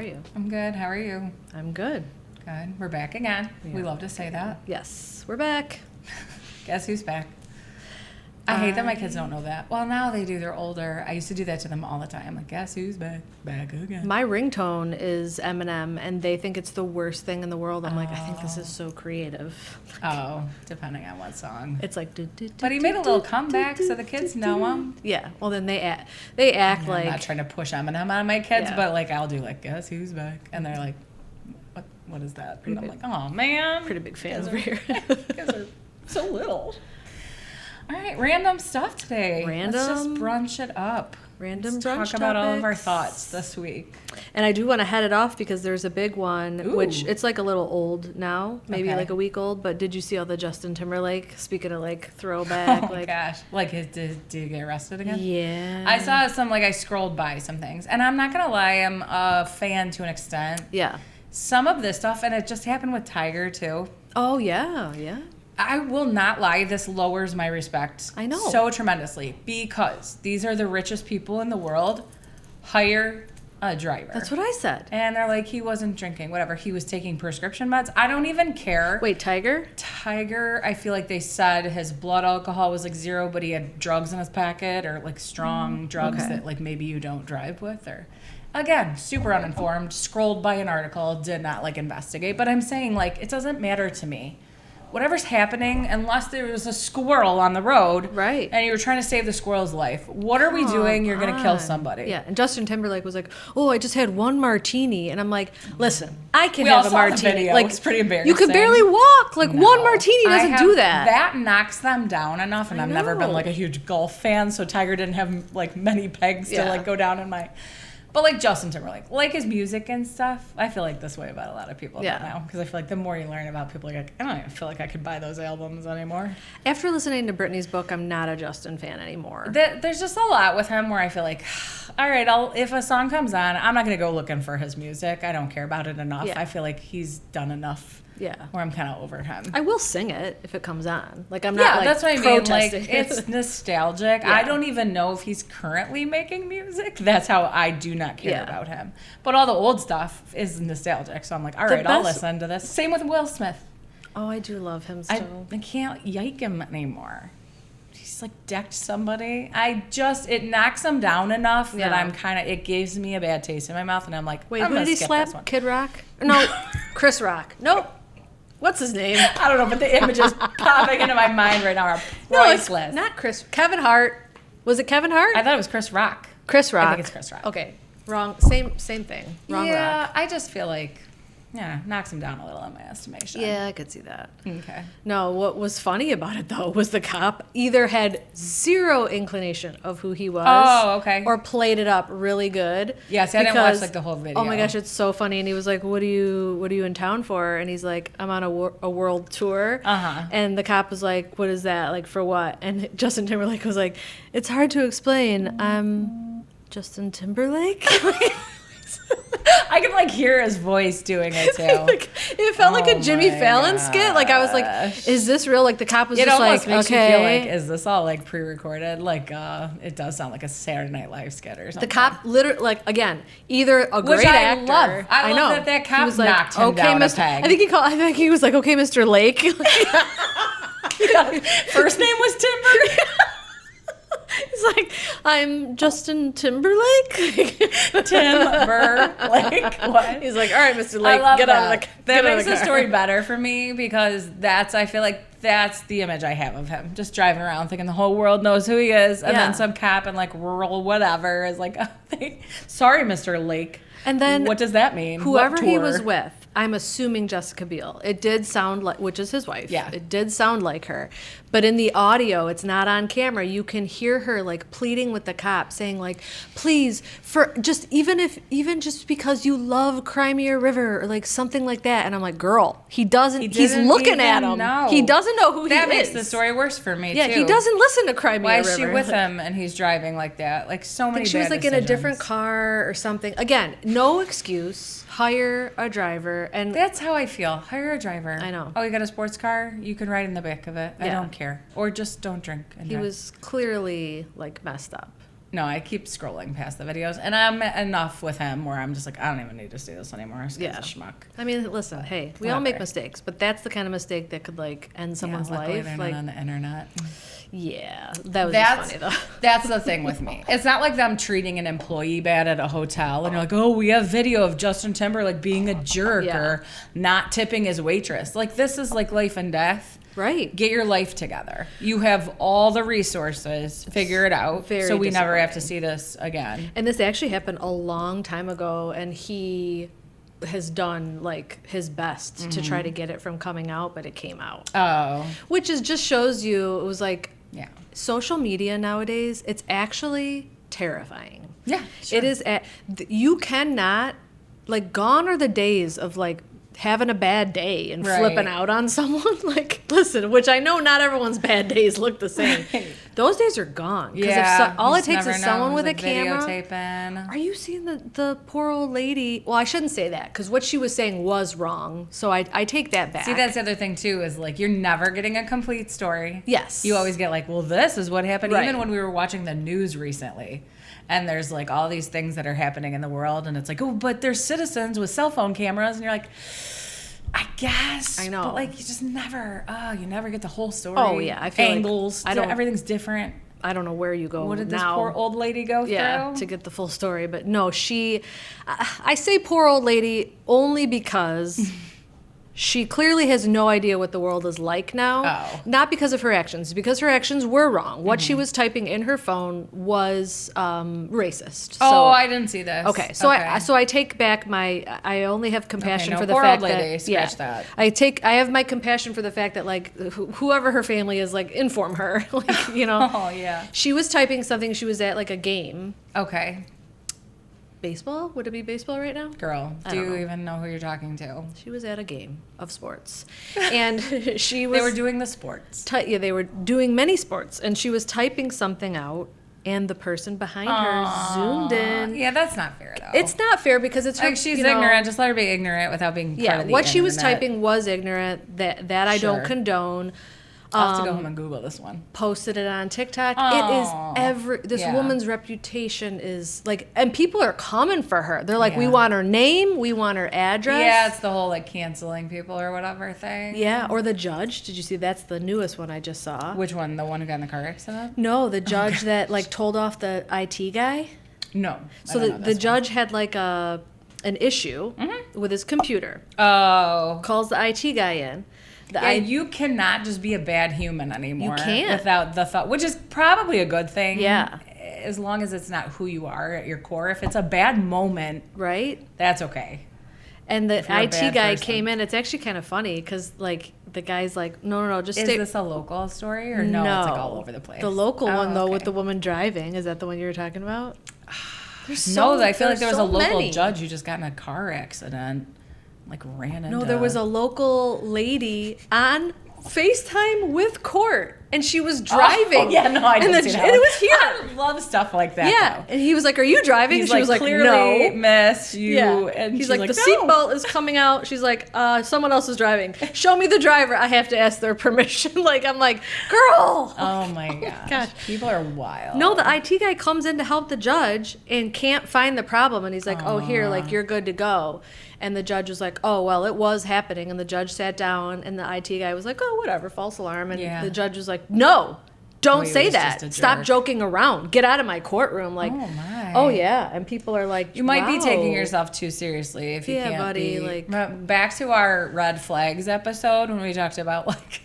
you? I'm good. How are you? I'm good. Good. We're back again. We love to say that. Yes, we're back. Guess who's back? I hate that my kids don't know that. Well, now they do. They're older. I used to do that to them all the time. Like, guess who's back? Back again. My ringtone is Eminem, and they think it's the worst thing in the world. I'm like, I think this is so creative. Oh, depending on what song. It's like, But he made a little comeback, so the kids know him. Yeah. Well, then they act like. I'm not trying to push Eminem on my kids, Yeah. but like I'll do like, guess who's back? And they're like, what is that? And I'm like, oh man. Pretty big fan over here. You guys are so little. All right, random stuff today. Let's just brunch it up. Random Let's brunch talk about all of our topics. thoughts this week. And I do want to head it off because there's a big one, Ooh. which it's like a little old now, maybe Okay. like a week old. But did you see all the Justin Timberlake? Speaking of like throwback, Oh my gosh. Like, did he get arrested again? Yeah. I saw some, I scrolled by some things. And I'm not going to lie, I'm a fan to an extent. Yeah. Some of this stuff, and it just happened with Tiger, too. Oh, yeah, yeah. I will not lie, this lowers my respect. I know. So tremendously. Because these are the richest people in the world. Hire a driver. That's what I said. And they're like, he wasn't drinking, whatever. He was taking prescription meds. I don't even care. Wait, Tiger? Tiger, I feel like they said his blood alcohol was 0, but he had drugs in his packet or strong drugs okay. that maybe you don't drive with. Or again, super uninformed, scrolled by an article, did not investigate. But I'm saying it doesn't matter to me. Whatever's happening, unless there was a squirrel on the road, Right. and you were trying to save the squirrel's life, what are we doing? You're going to kill somebody. Yeah, and Justin Timberlake was like, "Oh, I just had one martini," and I'm like, "Listen, I can We all have a saw the martini. video. It's pretty embarrassing. You could barely walk. No. One martini doesn't do that. That knocks them down enough, and I I've never been know. a huge golf fan, so Tiger didn't have many pegs Yeah. to go down in my. But Justin Timberlake, his music and stuff, I feel this way about a lot of people now, because I feel the more you learn about people, you're I don't even feel I could buy those albums anymore. After listening to Britney's book, I'm not a Justin fan anymore. There's just a lot with him where I feel all right, if a song comes on, I'm not going to go looking for his music. I don't care about it enough. Yeah. I feel he's done enough. Yeah. Where I'm kind of over him. I will sing it if it comes on. I'm not that's what I mean. protesting. It's nostalgic. Yeah. I don't even know if he's currently making music. That's how I do not care Yeah. about him. But all the old stuff is nostalgic. So I'm all right, I'll listen to this. Same with Will Smith. Oh, I do love him still. I can't yike him anymore. He's decked somebody. It knocks him down enough that I'm it gives me a bad taste in my mouth, and I'm like, Wait, I'm who did he skip slap? this one. Kid Rock? No, Chris Rock. Nope. What's his name? I don't know, but the images popping into my mind right now are priceless. Not Chris. Kevin Hart. Was it Kevin Hart? I thought it was Chris Rock. Chris Rock. I think it's Chris Rock. Okay. Wrong. Same thing. Wrong yeah, Rock. I just feel knocks him down a little in my estimation. Yeah, I could see that. Okay. No, what was funny about it, though, was the cop either had zero inclination of who he was. Oh, okay. Or played it up really good. Yeah, see, I didn't watch, the whole video. Oh, my gosh, it's so funny. And he was like, what are you in town for? And he's like, I'm on a world tour. Uh-huh. And the cop was like, what is that? For what? And Justin Timberlake was like, it's hard to explain. I'm Justin Timberlake? I could hear his voice doing it too. It felt like a Jimmy my Fallon skit. I was like, gosh. is this real? The cop was It just almost makes okay. you feel is this all pre-recorded? It does sound like a Saturday Night Live skit or something. The cop literally, again, either a great Which I actor. love. I know. love that cop He was like, knocked him down a peg. I think he was like, okay, Mr. Lake. First name was Timber. He's like, I'm Justin Timberlake. Timberlake. What? He's like, all right, Mr. Lake, I love get out of the That makes the the car. story better for me because I feel that's the image I have of him. Just driving around thinking the whole world knows who he is. And Yeah. then some cop in rural whatever is sorry, Mr. Lake. And then what does that mean? Whoever What he tour? was with, I'm assuming Jessica Biel. It did sound like, which is his wife. Yeah. It did sound like her. But in the audio, it's not on camera. You can hear her pleading with the cop, saying please, for even just because you love Crimea River or something like that. And I'm like, girl, he doesn't. He's looking at him. Know. He doesn't know who he is. That makes the story worse for me. Yeah, too. he doesn't listen to Crimea Why River. is she with him and he's driving like that? So many. I think she was bad in a different decisions. car or something. Again, no excuse. Hire a driver, and That's how I feel. Hire a driver. I know. Oh, you got a sports car? You can ride in the back of it. I Yeah. don't care. Or just don't drink. And he drive. was clearly messed up. No, I keep scrolling past the videos, and I'm enough with him where I'm just like, I don't even need to see this anymore. This guy's a schmuck. I mean, listen, hey, we all make mistakes, but that's the kind of mistake that could like end someone's luckily life. they're Like not on the internet. Yeah, that was just funny though. That's the thing with me. It's not like them treating an employee bad at a hotel and you're like, oh, we have video of Justin Timberlake being a jerk or not tipping his waitress. Like, this is like life and death. Right. Get your life together. You have all the resources. Figure it out. So we never have to see this again. And this actually happened a long time ago, and he has done like his best to try to get it from coming out, but it came out. Oh. Which is just shows you, it was like, yeah. Social media nowadays, it's actually terrifying. Yeah. Sure. It is. You cannot, like, gone are the days of like having a bad day and flipping out on someone. Like, listen, which I know not everyone's bad days look the same. Those days are gone. Because all it takes is someone with a camera. Videotaping. Are you seeing the poor old lady? Well, I shouldn't say that because what she was saying was wrong. So I take that back. See, that's the other thing too, is like you're never getting a complete story. Yes. You always get like, well, this is what happened. Right. Even when we were watching the news recently. And there's like all these things that are happening in the world. And it's like, oh, but there's citizens with cell phone cameras. And you're like, I guess. I know. But like you just never, you never get the whole story. Oh, yeah. I feel angles. like everything's different. I don't know where you go. What did this now. poor old lady go through? To get the full story. But no, I say poor old lady only because she clearly has no idea what the world is like now. Oh. Not because of her actions, because her actions were wrong. What she was typing in her phone was racist. So, I didn't see this. Okay, so I take back I only have compassion for the poor fact old lady, that scratch that. I have my compassion for the fact that like whoever her family is, like, inform her. Like, you know. Oh yeah. She was typing something. She was at like a game. Okay. Baseball? Would it be baseball right now? Girl, do you even know who you're talking to? She was at a game of sports, and she was. They were doing the sports. They were doing many sports, and she was typing something out, and the person behind her zoomed in. Yeah, that's not fair though. It's not fair because it's her, like she's ignorant. Just let her be ignorant without being. Part of the what she was internet. typing was ignorant. That I don't condone. I'll have to go home and Google this one. Posted it on TikTok. It is this woman's reputation is like, and people are coming for her. They're like, we want her name, we want her address. Yeah, it's the whole like canceling people or whatever thing. Yeah, or the judge. Did you see? That's the newest one I just saw. Which one? The one who got in the car accident? No, the judge that like told off the IT guy. No. So the judge had like an issue with his computer. Oh. Calls the IT guy in. You cannot just be a bad human anymore. You can't. Without the thought, which is probably a good thing. Yeah. As long as it's not who you are at your core. If it's a bad moment, right? That's okay. And the IT guy came in. It's actually kind of funny because like the guy's like, no, just stay. Is this a local story or no? It's like all over the place. The local one though, with the woman driving. Is that the one you were talking about? I feel like there was a local judge who just got in a car accident. Like ran into. No, there was a local lady on FaceTime with court, and she was driving. Oh, yeah, no, I didn't see that. And it was here. I love stuff like that. Yeah, though. and he was like, "Are you driving?" He's and she was like, clearly, "No, miss you." Yeah. And he's she's like, "The no. seatbelt is coming out." She's like, "Someone else is driving. Show me the driver. I have to ask their permission." Like, I'm like, "Girl." Oh my gosh. People are wild. No, the IT guy comes in to help the judge and can't find the problem, and he's like, "Oh, here, like you're good to go." And the judge was like, "Oh, well, it was happening." And the judge sat down, and the IT guy was like, "Oh, whatever, false alarm." And the judge was like, "No, don't say that. Stop joking around. Get out of my courtroom." Like, oh my. Oh yeah, and people are like, you might be taking yourself too seriously if you can't buddy, be. like, back to our red flags episode when we talked about like,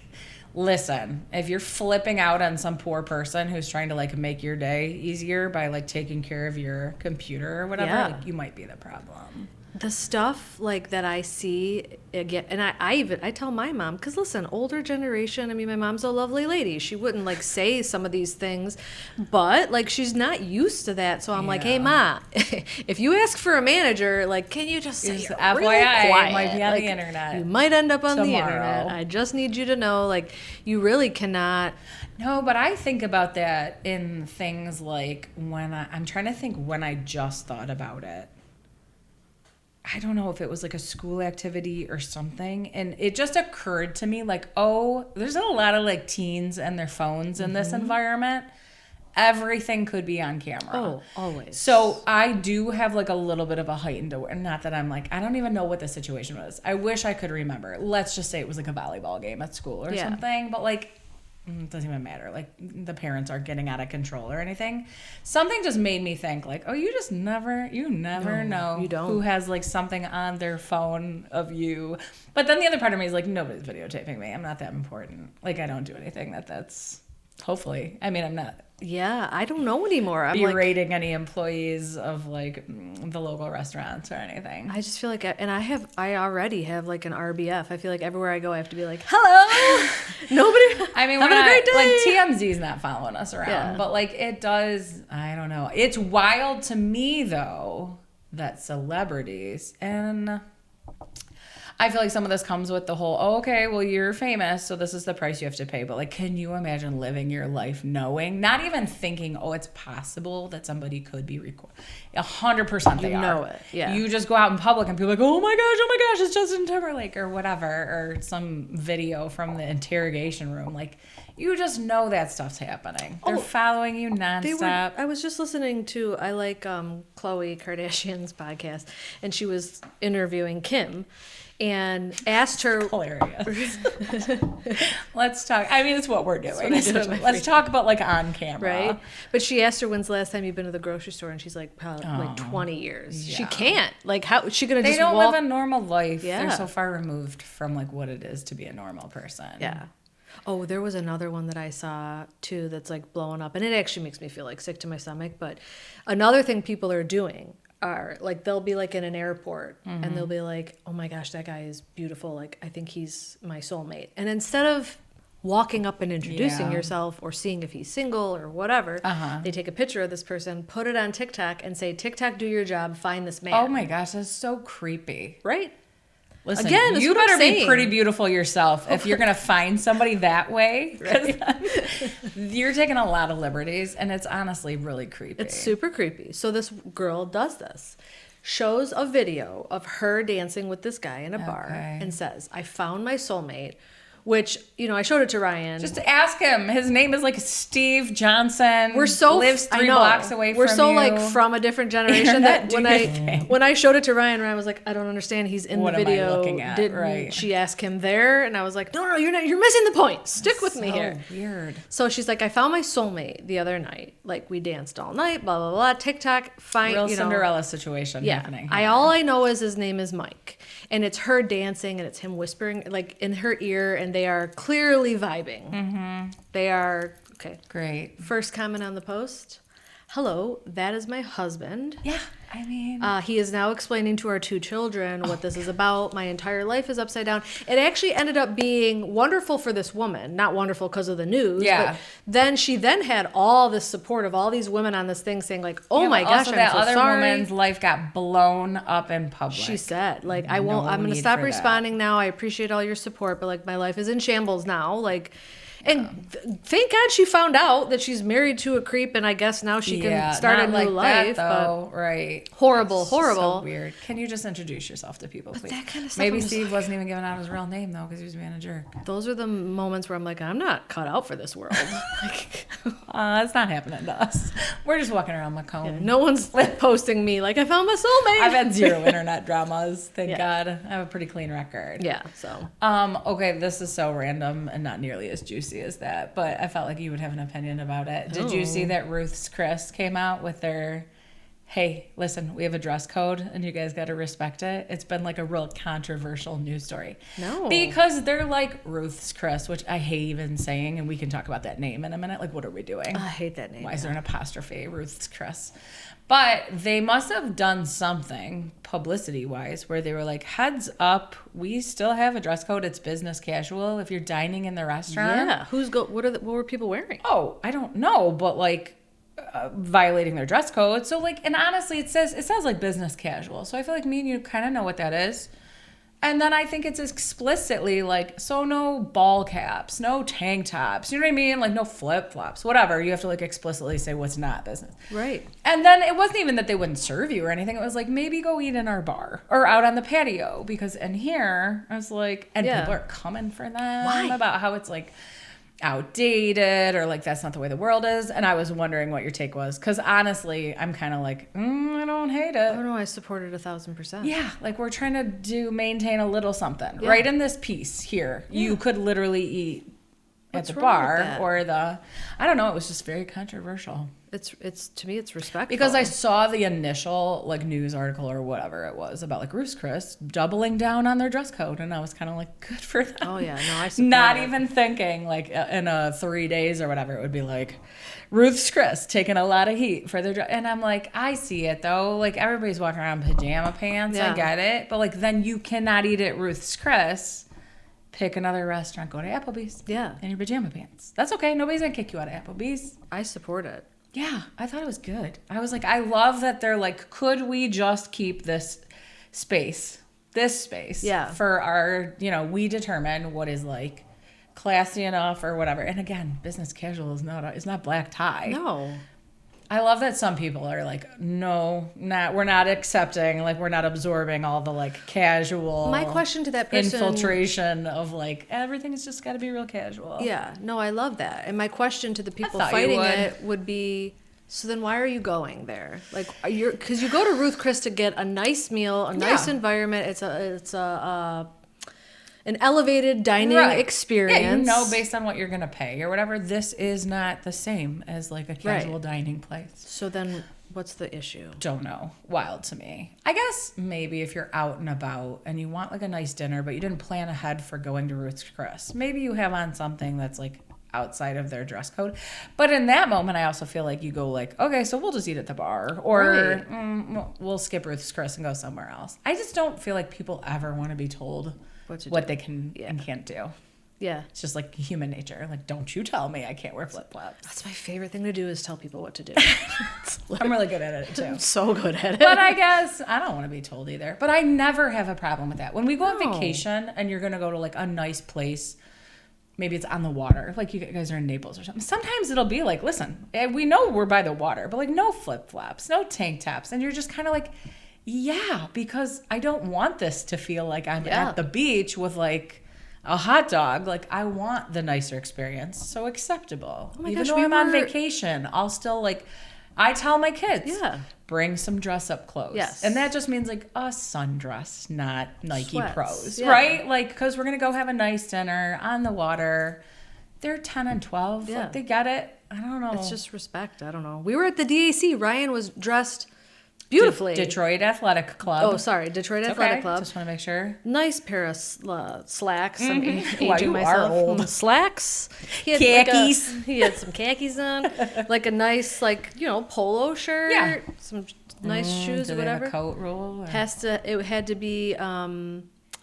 listen, if you're flipping out on some poor person who's trying to like make your day easier by like taking care of your computer or whatever, like, you might be the problem. The stuff like that I see again, and I tell my mom, because listen, older generation, I mean, my mom's a lovely lady. She wouldn't like say some of these things, but like she's not used to that. So I'm like, hey, Ma, if you ask for a manager, like, can you just say you're FYI, real quiet? it might be on like, the internet. You might end up on the tomorrow. internet. I just need you to know, like, you really cannot. No, but I think about that in things like when I'm trying to think when I just thought about it. I don't know if it was like a school activity or something. And it just occurred to me like, oh, there's a lot of like teens and their phones in this environment. Everything could be on camera. Oh, always. So I do have like a little bit of a heightened awareness. Not that I'm like, I don't even know what the situation was. I wish I could remember. Let's just say it was like a volleyball game at school or something. But like, it doesn't even matter. Like the parents aren't getting out of control or anything. Something just made me think like, oh, you never know you don't. who has like something on their phone of you. But then the other part of me is like, nobody's videotaping me. I'm not that important. Like I don't do anything that's hopefully. I mean, I'm not. Yeah, I don't know anymore. I'm berating any employees of like the local restaurants or anything. I just feel like, I already have like an RBF. I feel like everywhere I go, I have to be like, hello, nobody. I mean, having a great day. Like TMZ's not following us around, but like it does. I don't know. It's wild to me though that celebrities and. I feel like some of this comes with the whole, oh, okay, well, you're famous, so this is the price you have to pay. But, like, can you imagine living your life knowing, not even thinking, oh, it's possible that somebody could be recorded. 100% they are. You know it, yeah. You just go out in public and people are like, oh, my gosh, it's Justin Timberlake or whatever, or some video from the interrogation room. Like, you just know that stuff's happening. They're following you nonstop. I was just listening to, I like Khloe Kardashian's podcast, and she was interviewing Kim. And asked her. Hilarious. Let's talk. I mean, it's what we're doing. Let's talk about like on camera, right? But she asked her when's the last time you've been to the grocery store, and she's like, probably like 20 years. Yeah. She can't. Like, how is she gonna? They don't live a normal life. Yeah. They're so far removed from like what it is to be a normal person. Yeah. Oh, there was another one that I saw too that's like blowing up, and it actually makes me feel like sick to my stomach. But another thing people are doing. Are like they'll be like in an airport and they'll be like, oh my gosh, that guy is beautiful, like I think he's my soulmate, and instead of walking up and introducing yourself or seeing if he's single or whatever, they take a picture of this person, put it on TikTok and say, TikTok, do your job, find this man. Oh my gosh, that's so creepy, right? Listen, again, you better be pretty beautiful yourself if you're going to find somebody that way. Right. You're taking a lot of liberties, and it's honestly really creepy. It's super creepy. So this girl does this. Shows a video of her dancing with this guy in a bar and says, I found my soulmate. Which, you know, I showed it to Ryan. Just ask him. His name is like Steve Johnson. Lives 3 blocks blocks away from you. We're so like from a different generation that when I showed it to Ryan was like, I don't understand. He's in the video. What am I looking at? Didn't she ask him there? And I was like, no, you're not. You're missing the point. Stick with me here. Weird. So she's like, I found my soulmate the other night. Like we danced all night. Blah blah blah. TikTok. Fine. Real Cinderella situation happening. All I know is his name is Mike, and it's her dancing, and it's him whispering like in her ear, and they are clearly vibing. They are okay. Great. First comment on the post. Hello, that is my husband. Yeah, I mean... he is now explaining to our 2 children what this is about. My entire life is upside down. It actually ended up being wonderful for this woman. Not wonderful because of the news. Yeah. But then she had all this support of all these women on this thing saying like, oh my gosh, I'm that so other sorry. woman's life got blown up in public. She said, like, I'm going to stop responding now. I appreciate all your support, but like my life is in shambles now. Like... And thank God she found out that she's married to a creep, and I guess now she can start a new life. But right, horrible. So weird. Can you just introduce yourself to people, please? That kind of stuff. Maybe Steve wasn't even giving out his real name though, because he was being a jerk. Those are the moments where I'm like, I'm not cut out for this world. It's not happening to us. We're just walking around Macomb. Yeah, no one's posting me like I found my soulmate. I've had 0 internet dramas. Thank God. I have a pretty clean record. Yeah. So. Okay, this is so random and not nearly as juicy as that, but I felt like you would have an opinion about it. Did you see that Ruth's Chris came out with their, hey, listen, we have a dress code and you guys got to respect it? It's been like a real controversial news story. No. Because they're like Ruth's Chris, which I hate even saying, and we can talk about that name in a minute. Like, what are we doing? I hate that name. Why is there an apostrophe? Ruth's Chris. But they must have done something publicity-wise where they were like, heads up, we still have a dress code. It's business casual if you're dining in the restaurant. Yeah. What were people wearing? Oh, I don't know, but like violating their dress code. So like, and honestly, it says like business casual. So I feel like me and you kind of know what that is. And then I think it's explicitly like, so no ball caps, no tank tops, you know what I mean? Like no flip-flops, whatever. You have to like explicitly say what's not business. Right. And then it wasn't even that they wouldn't serve you or anything. It was like, maybe go eat in our bar or out on the patio. Because in here, I was like, and people are coming for them. Why? About how it's like, outdated or like that's not the way the world is. And I was wondering what your take was, because honestly, I'm kind of like, I don't hate it. Oh no, I support it 1,000%. Yeah, like we're trying to maintain a little something. Yeah. Right in this piece here, you could literally eat at the bar or I don't know, it was just very controversial. It's to me it's respectful. Because I saw the initial like news article or whatever it was about like Ruth's Chris doubling down on their dress code, and I was kind of like, good for them. Oh yeah, no, I support Not it. even thinking like in 3 days or whatever it would be like Ruth's Chris taking a lot of heat for their dress, and I'm like, I see it though. Like everybody's walking around in pajama pants. I get it, but like then you cannot eat at Ruth's Chris. Pick another restaurant, go to Applebee's. Yeah. In your pajama pants. That's okay. Nobody's gonna kick you out of Applebee's. I support it. Yeah, I thought it was good. I was like, I love that they're like, could we just keep this space for our, we determine what is like classy enough or whatever. And again, business casual is not black tie. No. I love that some people are like, no, we're not accepting, like we're not absorbing all the like casual. My question to that person, infiltration of like everything has just got to be real casual. Yeah, no, I love that. And my question to the people fighting it would be, so then why are you going there? Like because you go to Ruth Chris to get a nice meal, a nice environment. It's an elevated dining experience. Yeah, based on what you're going to pay or whatever, this is not the same as like a casual dining place. So then what's the issue? Don't know. Wild to me. I guess maybe if you're out and about and you want like a nice dinner, but you didn't plan ahead for going to Ruth's Chris, maybe you have on something that's like outside of their dress code. But in that moment, I also feel like you go like, okay, so we'll just eat at the bar, or we'll skip Ruth's Chris and go somewhere else. I just don't feel like people ever want to be told what they can and can't do. Yeah. It's just like human nature. Like, don't you tell me I can't wear flip-flops. That's my favorite thing to do, is tell people what to do. I'm really good at it too. I'm so good at it. But I guess I don't want to be told either. But I never have a problem with that. When we go on vacation and you're going to go to like a nice place, maybe it's on the water, like you guys are in Naples or something. Sometimes it'll be like, listen, we know we're by the water, but like no flip-flops, no tank tops. And you're just kind of like, yeah, because I don't want this to feel like I'm at the beach with like a hot dog. Like I want the nicer experience. So acceptable. Oh my gosh, though I'm on vacation, I'll still like, I tell my kids, bring some dress up clothes. Yes. And that just means like a sundress, not Nike Sweats. Pros, right? Like, because we're going to go have a nice dinner on the water. They're 10 and 12. Yeah. Like, they get it. I don't know. It's just respect. I don't know. We were at the DAC. Ryan was dressed beautifully. Detroit Athletic Club. Oh, sorry. Detroit Athletic Club. Just want to make sure. Nice pair of slacks. I'm Wow, aging you myself. are old. Slacks. Khakis. He had some khakis on. Like a nice, like, polo shirt. Yeah. Some nice shoes or Do they have whatever. a coat rule? Or? It had to be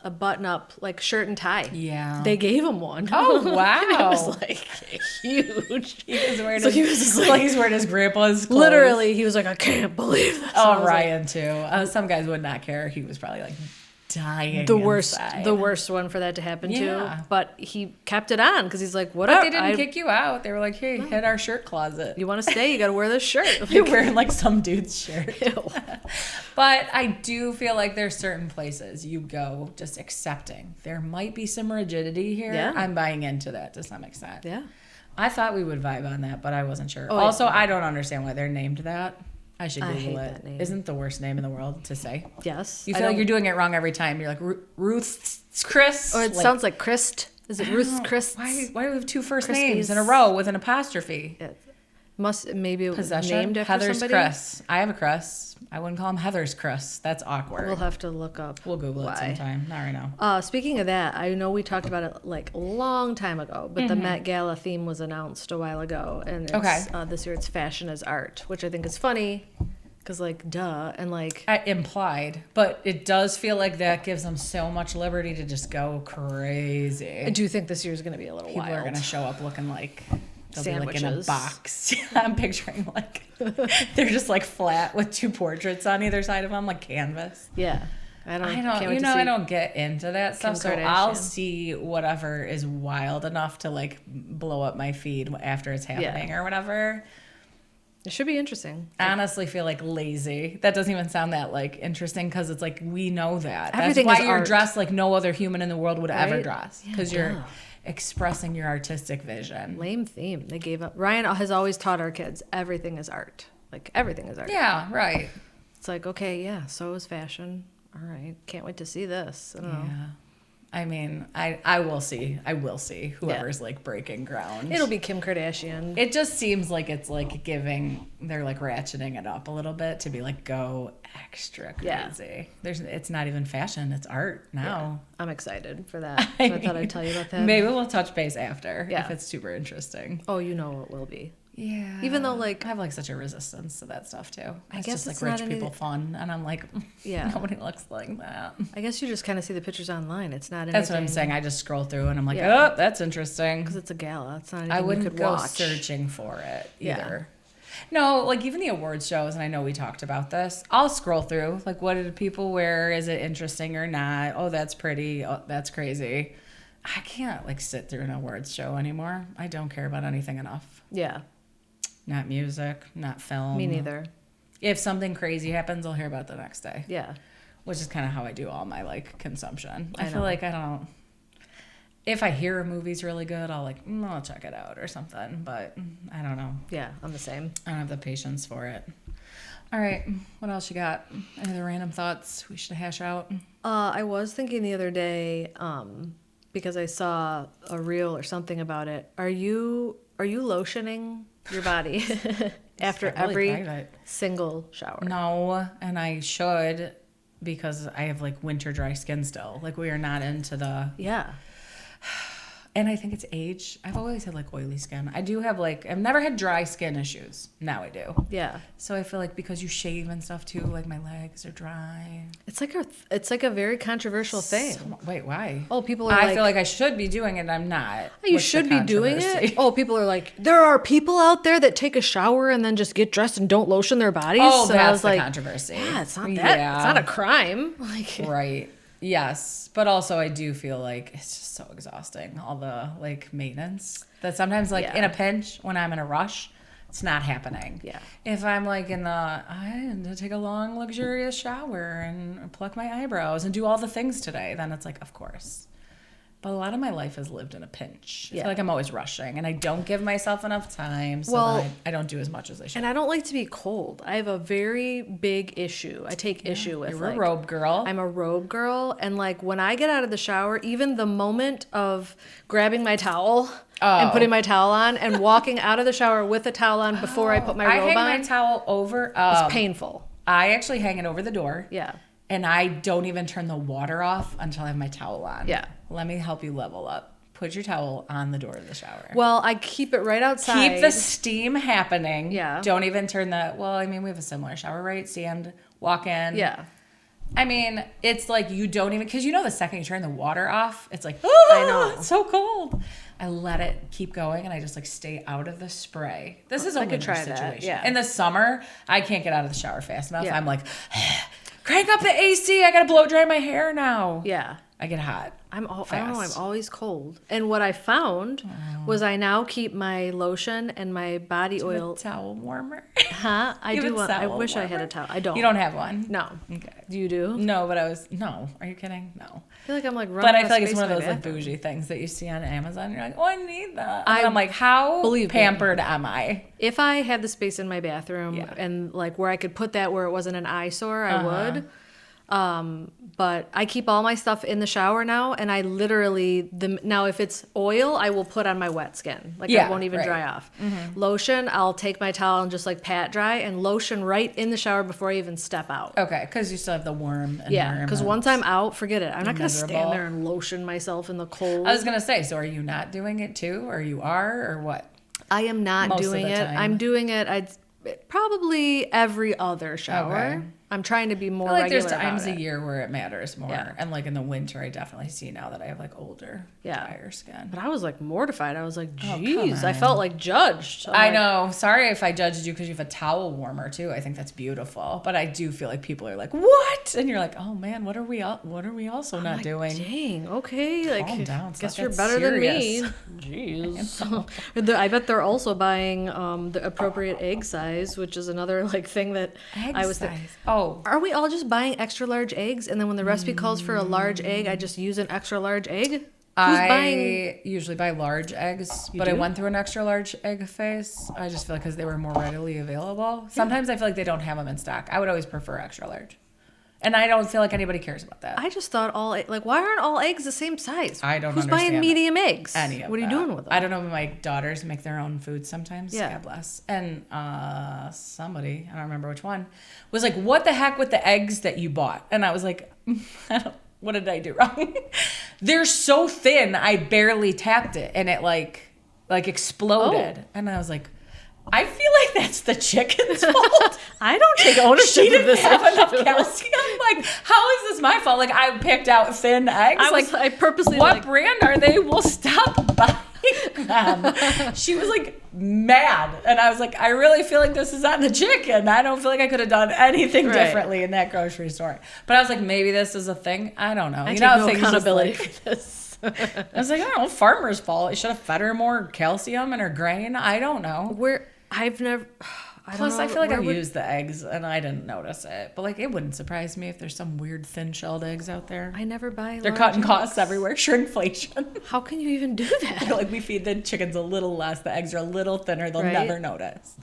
a button-up, like, shirt and tie. Yeah. They gave him one. Oh, wow. And it was, like, huge. He was wearing So he was just like he's wearing his grandpa's clothes. Literally, he was like, I can't believe this. Oh, Ryan, too. Some guys would not care. He was probably, like, dying the inside. worst one for that to happen Yeah. to. But he kept it on because he's like, what But up? they didn't kick you out. They were like, hey, hit our shirt closet. You want to stay? You got to wear this shirt. Like, You're wearing like some dude's shirt. ew. But I do feel like there's certain places you go just accepting. There might be some rigidity here. Yeah. I'm buying into that to some extent. Yeah. I thought we would vibe on that, but I wasn't sure. Oh, Also, I don't understand why they're named that. I should I Google hate it. that name. Isn't the worst name in the world to say? Yes. You feel like you're doing it wrong every time. You're like, Ruth's Chris. Or it sounds like Christ. Is it Ruth's Chris? Why do we have two first Crispies. names in a row with an apostrophe? Maybe it was Possession. named after Heather's somebody. Chris. I have a Chris. I wouldn't call him Heather's Chris. That's awkward. We'll have to look up. We'll Google why. it sometime. Not right now. Speaking of that, I know we talked about it like a long time ago, but the Met Gala theme was announced a while ago, and it's, this year it's fashion as art, which I think is funny, because like duh, and like Implied, but it does feel like that gives them so much liberty to just go crazy. I do think this year's going to be a little People wild. are gonna show up looking like they'll be like in a Sandwiches. box. I'm picturing like they're just like flat with two portraits on either side of them, like canvas. Yeah, I can't don't, wait to see I don't get into that stuff, so I'll Kardashian. see whatever is wild enough to like blow up my feed after it's happening or whatever. It should be interesting. I honestly feel like lazy. That doesn't even sound that like interesting because it's like we know that. Everything That's is why you're art. dressed like no other human in the world would ever Right? dress Yeah, because duh. expressing your artistic vision. Lame theme. They gave up. Ryan has always taught our kids everything is art. Like, everything is art. Yeah, right. It's like, okay, yeah, so is fashion. All right. Can't wait to see this. I don't know. Yeah. I mean, I will see. I will see whoever's like breaking ground. It'll be Kim Kardashian. It just seems like it's like they're like ratcheting it up a little bit to be like, go extra crazy. Yeah. It's not even fashion, it's art now. Yeah. I'm excited for that. So I thought I'd tell you about that. Maybe we'll touch base after if it's super interesting. Oh, you know it will be. Yeah. Even though, like, I have like such a resistance to that stuff too. I It's guess just it's like rich not people fun, and I'm like, nobody looks like that. I guess you just kind of see the pictures online. It's not anything. That's what I'm saying. I just scroll through and I'm like, oh, that's interesting. Because it's a gala. It's not anything I wouldn't you could go watch. searching for it either. No, like even the awards shows, and I know we talked about this, I'll scroll through. Like, what did people wear? Is it interesting or not? Oh, that's pretty. Oh, that's crazy. I can't like sit through an awards show anymore. I don't care about anything enough. Yeah. Not music, not film. Me neither. If something crazy happens, I'll hear about it the next day. Yeah. Which is kind of how I do all my like consumption. I know. feel like I don't. If I hear a movie's really good, I'll like, I'll check it out or something. But I don't know. Yeah, I'm the same. I don't have the patience for it. All right. What else you got? Any other random thoughts we should hash out? I was thinking the other day, because I saw a reel or something about it. Are you lotioning your body after really every private. single shower? No, and I should because I have like winter dry skin still. Like we are not into the... Yeah. And I think it's age. I've always had like oily skin. I do have like, I've never had dry skin issues. Now I do. Yeah. So I feel like because you shave and stuff too, like my legs are dry. It's like a very controversial thing. Wait, why? Oh, people are I like, feel like I should be doing it and I'm not. you What's should the be doing it. controversy? Oh, people are like, there are people out there that take a shower and then just get dressed and don't lotion their bodies. Oh, so that's I was the like, controversy. yeah, it's not that. Yeah. It's not a crime. Like, Right. Yes. But also I do feel like it's just so exhausting. All the like maintenance that sometimes like in a pinch when I'm in a rush, it's not happening. Yeah. If I'm like I need to take a long luxurious shower and pluck my eyebrows and do all the things today, then it's like, of course. But a lot of my life is lived in a pinch. I feel like I'm always rushing and I don't give myself enough time. So that I don't do as much as I should. and I don't like to be cold. I have a very big issue. I take issue with You're like, a robe girl. I'm a robe girl. And like when I get out of the shower, even the moment of grabbing my towel and putting my towel on and walking out of the shower with a towel on before I put my robe hang on, my towel over. it's painful. I actually hang it over the door. Yeah. And I don't even turn the water off until I have my towel on. Yeah. Let me help you level up. Put your towel on the door of the shower. Well, I keep it right outside. Keep the steam happening. Yeah. Don't even turn we have a similar shower, right? Stand, walk in. Yeah. I mean, it's like you don't even, because the second you turn the water off, it's like, I know. It's so cold. I let it keep going and I just like stay out of the spray. This is a winter try that, situation. yeah. In the summer, I can't get out of the shower fast enough. Yeah. I'm like, crank up the AC. I got to blow dry my hair now. Yeah. I get hot. I don't know, I'm always cold. And what I found was I now keep my lotion and my body oil. Towel warmer. Huh? I You have do a want. I towel wish I had a warmer? towel. I don't. You don't have one? No. Okay. Do you do? No, but no. Are you kidding? No. I feel like I'm like running. But I out feel like it's space one of in my those like bathroom. bougie things that you see on Amazon. You're like, oh, I need that. And I I'm like, how believe me. pampered am I? If I had the space in my bathroom Yeah. and like where I could put that where it wasn't an eyesore, I would. But I keep all my stuff in the shower now, and I literally now if it's oil, I will put on my wet skin. Like Yeah, it won't even right. dry off. Lotion, I'll take my towel and just like pat dry and lotion right in the shower before I even step out. Okay, because you still have the warm environment. Yeah, because once I'm out, forget it. I'm not gonna stand Miserable. there and lotion myself in the cold. I was going to say, so are you not doing it too? Or you are? Or what? I am not Most of doing the it. time. I'm doing it. I'd probably every other shower. Okay. I'm trying to be more I feel like regular there's times about a it. year where it matters more. Yeah. And like in the winter, I definitely see now that I have like older, Yeah. drier skin. But I was like mortified. I was like, come geez, I on. felt like judged. I'm I like, know. Sorry if I judged you because you have a towel warmer too. I think that's beautiful. But I do feel like people are like, "What?" And you're like, "Oh man, what are we also not like, doing?" Dang, okay. Like, Calm down. It's guess not you're that better serious. than me. Jeez. I bet they're also buying the appropriate egg size, which is another like thing that I was thinking. Oh, Are we all just buying extra large eggs, and then when the recipe calls for a large egg, I just use an extra large egg? I usually buy large eggs, but I went through an extra large egg phase. I just feel like because they were more readily available. Sometimes I feel like they don't have them in stock. I would always prefer extra large. And I don't feel like anybody cares about that. I just thought why aren't all eggs the same size? I don't Who's understand buying medium eggs? any of What are you that. doing with them? I don't know, but my daughters make their own food sometimes. Yeah. God bless. And somebody, I don't remember which one, was like, what the heck with the eggs that you bought? And I was like, what did I do wrong? They're so thin, I barely tapped it, and it like exploded. Oh. And I was like, I feel like that's the chicken's fault. I don't take ownership She of didn't this. have enough calcium. Like, how is this my fault? Like, I picked out thin eggs. I purposely what brand are they? We'll stop buying them. She was like mad, and I was like, I really feel like this is on the chicken. I don't feel like I could have done anything differently in that grocery store. But I was like, maybe this is a thing. I don't know. I take no accountability for this. I was like, I don't know, farmer's fault. I should have fed her more calcium in her grain. I don't know. Plus, I feel like I've used the eggs and I didn't notice it. But like, it wouldn't surprise me if there's some weird thin-shelled eggs out there. I never buy. They're cutting costs everywhere. Shrinkflation. How can you even do that? Like, we feed the chickens a little less. The eggs are a little thinner. They'll never notice.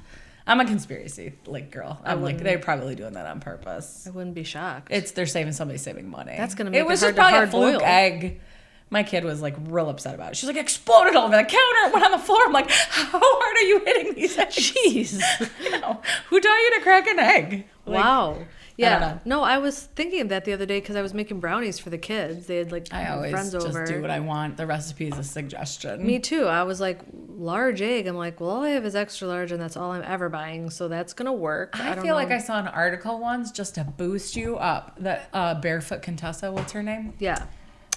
I'm a conspiracy girl. I'm like, they're probably doing that on purpose. I wouldn't be shocked. They're somebody's saving money. That's gonna make it was hard just to probably a hard fluke boil. egg. My kid was like real upset about it. She's like, exploded all over the counter. It went on the floor. I'm like, how hard are you hitting these eggs? Jeez. You know, who taught you to crack an egg? Like, Wow. Yeah. I don't know. No, I was thinking of that the other day because I was making brownies for the kids. They had I always friends just over. do what I want. The recipe is a suggestion. Me too. I was like, large egg. I'm like, well, all I have is extra large, and that's all I'm ever buying, so that's gonna work. I feel like I saw an article once just to boost you up. That Barefoot Contessa, what's her name? Yeah.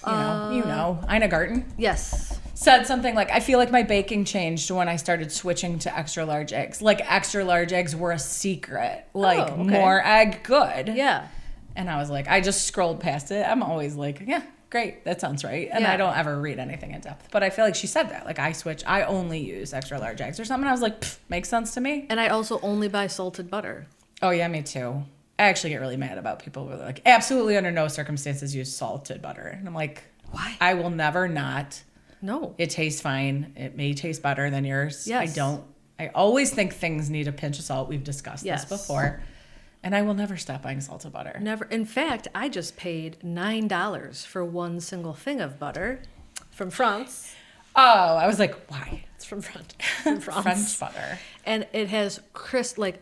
You know, Ina Garten. Yes. Said something like, I feel like my baking changed when I started switching to extra large eggs. Like, extra large eggs were a secret. Like, more egg, good. Yeah. And I was like, I just scrolled past it. I'm always like, yeah, great. That sounds right. And I don't ever read anything in depth. But I feel like she said that. Like, I only use extra large eggs or something. I was like, makes sense to me. And I also only buy salted butter. Oh, yeah, me too. I actually get really mad about people who are like, absolutely under no circumstances use salted butter. And I'm like, why? I will never not. No. It tastes fine. It may taste better than yours. Yes. I always think things need a pinch of salt. We've discussed this before. And I will never stop buying salted butter. Never. In fact, I just paid $9 for one single thing of butter from France. Oh, I was like, why? It's from France. From France. French butter. And it has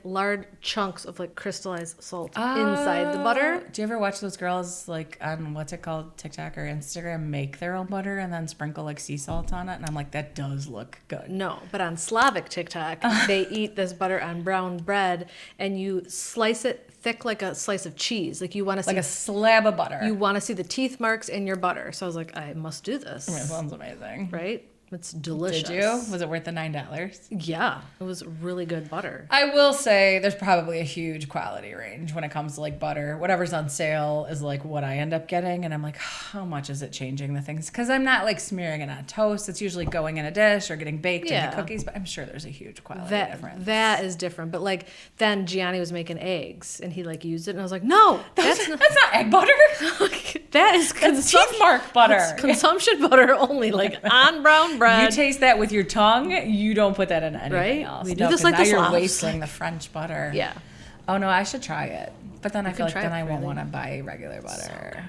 large chunks of crystallized salt inside the butter. Do you ever watch those girls like on what's it called, TikTok or Instagram, make their own butter and then sprinkle like sea salt on it? And I'm like, that does look good. No, but on Slavic TikTok, they eat this butter on brown bread, and you slice it thick like a slice of cheese. Like you want to see like a slab of butter. You want to see the teeth marks in your butter. So I was like, I must do this. It sounds amazing. Right? It's delicious. Did you? Was it worth the $9? Yeah, it was really good butter. I will say there's probably a huge quality range when it comes to like butter. Whatever's on sale is like what I end up getting. And I'm like, how much is it changing the things? Because I'm not like smearing it on toast. It's usually going in a dish or getting baked into cookies. But I'm sure there's a huge quality difference. That is different. But like then Gianni was making eggs and he like used it. And I was like, no, that's not egg butter. That is teeth mark butter. That's consumption butter only, like on brown bread. You taste that with your tongue. You don't put that in anything else. We do this like now the you're Slavs. wasting the French butter. Yeah. Oh no, I should try it. But then I feel like try then it I for won't really- want to buy regular butter.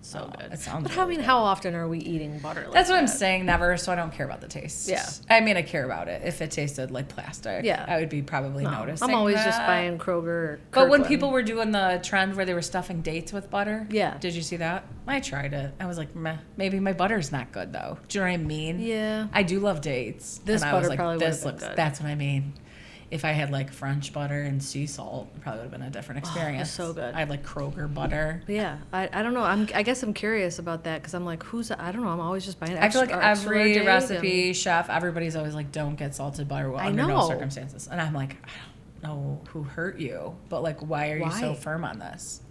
So good. It sounds. But how often are we eating butter? That's what I'm saying. Never. So I don't care about the taste. Yeah. I mean, I care about it. If it tasted like plastic, Yeah. I would be probably noticing. I'm always just that. buying Kroger. Or But when Kirkland. people were doing the trend where they were stuffing dates with butter, Yeah. Did you see that? I tried it. I was like, meh. Maybe my butter's not good though. Do you know what I mean? Yeah. I do love dates. This and I was butter like, probably this would've been looks. good. That's what I mean. If I had like French butter and sea salt, it probably would have been a different experience. so good. I had like Kroger butter. But yeah, I don't know. I guess I'm curious about that because I'm like, I don't know. I'm always just buying. I feel like extra every large recipe chef, everybody's always like, don't get salted butter under no know. circumstances. And I'm like, I don't know who hurt you, but like, why are you so Why? firm on this?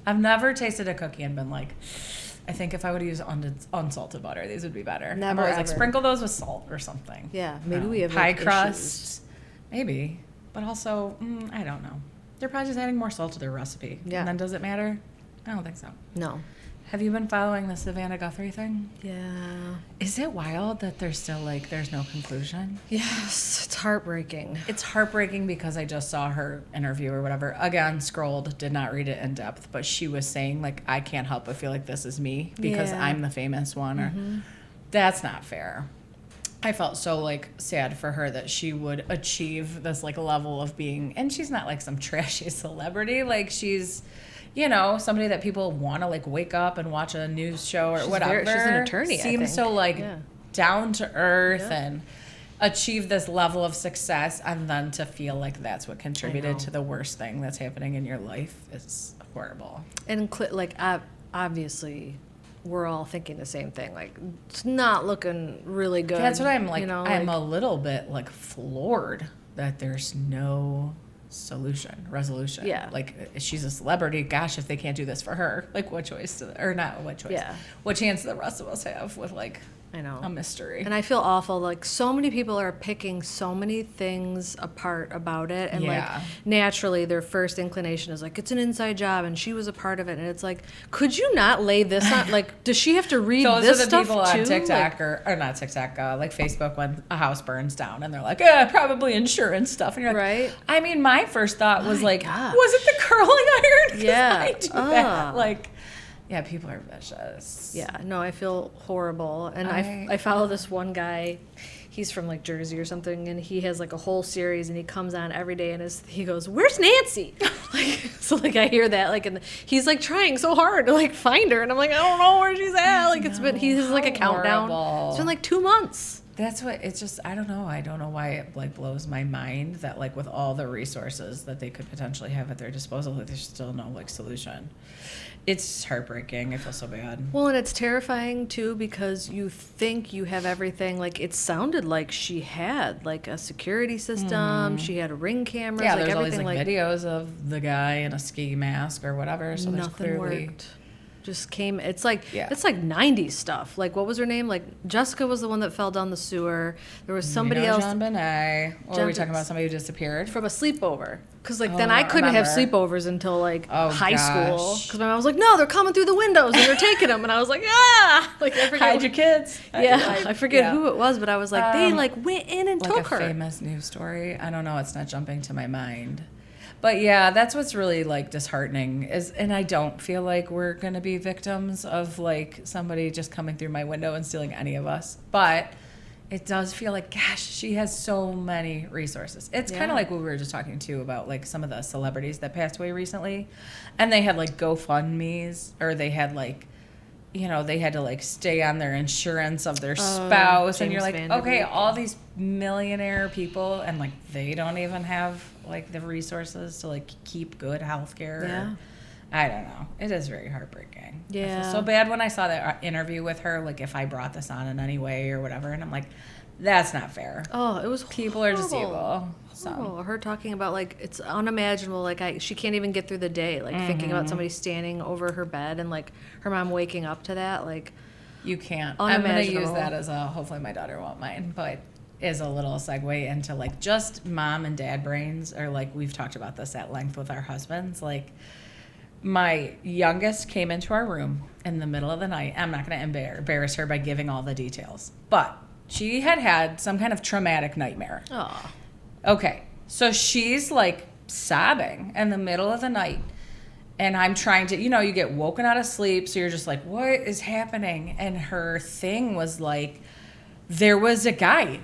I've never tasted a cookie and been like, I think if I would use unsalted butter, these would be better. I'm Never, always like, ever. sprinkle those with salt or something. Yeah, maybe we have pie like, crust, maybe, but also I don't know. They're probably just adding more salt to their recipe. Yeah. And then does it matter? I don't think so. No. Have you been following the Savannah Guthrie thing? Yeah. Is it wild that there's still, like, there's no conclusion? Yes, it's heartbreaking. It's heartbreaking because I just saw her interview or whatever. Again, scrolled, did not read it in depth, but she was saying, like, I can't help but feel like this is me because I'm the famous one. Or that's not fair. I felt so, like, sad for her that she would achieve this, like, level of being, and she's not, like, some trashy celebrity. Like, she's, you know, somebody that people want to, like, wake up and watch a news show or whatever. She's an attorney, I Seems think. so, like, down to earth and achieve this level of success, and then to feel like that's what contributed to the worst thing that's happening in your life is horrible. And, like, obviously, we're all thinking the same thing. Like, it's not looking really good. That's what I'm, like, you know, I'm a little bit, like, floored that there's no resolution. Yeah. Like, she's a celebrity. Gosh, if they can't do this for her, like, what choice, or not what choice, what chance do the rest of us have with, like, I know. a mystery? And I feel awful. Like, so many people are picking so many things apart about it. And, like, naturally, their first inclination is, like, it's an inside job, and she was a part of it. And it's like, could you not lay this on? Like, does she have to read Those this are the stuff, people too? on TikTok, like, or not TikTok, like Facebook, when a house burns down, and they're like, probably insurance stuff. And you're like, right? I mean, my first thought was, like, gosh. was it the curling iron? 'Cause Yeah. I do that. Like, yeah, people are vicious. Yeah, no, I feel horrible. And I follow this one guy. He's from, like, Jersey or something, and he has, like, a whole series, and he comes on every day, and he goes, "Where's Nancy?" Like, so, like, I hear that, like, and he's, like, trying so hard to, like, find her, and I'm like, I don't know where she's at. Like, he has, like, a countdown. Horrible. It's been, like, 2 months. That's what, it's just, I don't know why it, like, blows my mind that, like, with all the resources that they could potentially have at their disposal, that there's still no, like, solution. It's heartbreaking. I feel so bad. Well, and it's terrifying, too, because you think you have everything. Like, it sounded like she had, like, a security system. She had Ring cameras. Yeah, like, there's all these, everything, like, videos of the guy in a ski mask or whatever. So there's nothing clearly worked. Just came. It's like 90s stuff. Like, what was her name? Like, Jessica was the one that fell down the sewer. There was somebody else JonBenet. Or are we talking about somebody who disappeared from a sleepover. Because, like, then I couldn't have sleepovers until, like, high school. Because my mom was like, no, they're coming through the windows and they're taking them. And I was like, ah! Like, I forget. Hide your kids. I forget who it was, but I was like, they, like, went in and took her. Like a famous news story. I don't know. It's not jumping to my mind. But yeah, that's what's really, like, disheartening and I don't feel like we're going to be victims of, like, somebody just coming through my window and stealing any of us. But it does feel like, gosh, she has so many resources. It's kind of like what we were just talking to about, like, some of the celebrities that passed away recently. And they had, like, GoFundMes, or they had, like, you know, they had to, like, stay on their insurance of their spouse. And you're like, okay, all these millionaire people, and, like, they don't even have, like, the resources to, like, keep good health care. Yeah. I don't know. It is very heartbreaking. Yeah. I feel so bad when I saw that interview with her, like, if I brought this on in any way or whatever. And I'm like, that's not fair. Oh, it was People are just evil. Horrible. Her talking about, like, it's unimaginable. Like, she can't even get through the day. Like, thinking about somebody standing over her bed and, like, her mom waking up to that. Like, you can't. I'm going to use unimaginable. that as hopefully my daughter won't mind, but is a little segue into, like, just mom and dad brains, or, like, we've talked about this at length with our husbands. Like, my youngest came into our room in the middle of the night. I'm not going to embarrass her by giving all the details, but she had some kind of traumatic nightmare. oh. Okay, so she's, like, sobbing in the middle of the night, and I'm trying to, you know, you get woken out of sleep, so you're just like, what is happening? And her thing was, like, there was a guy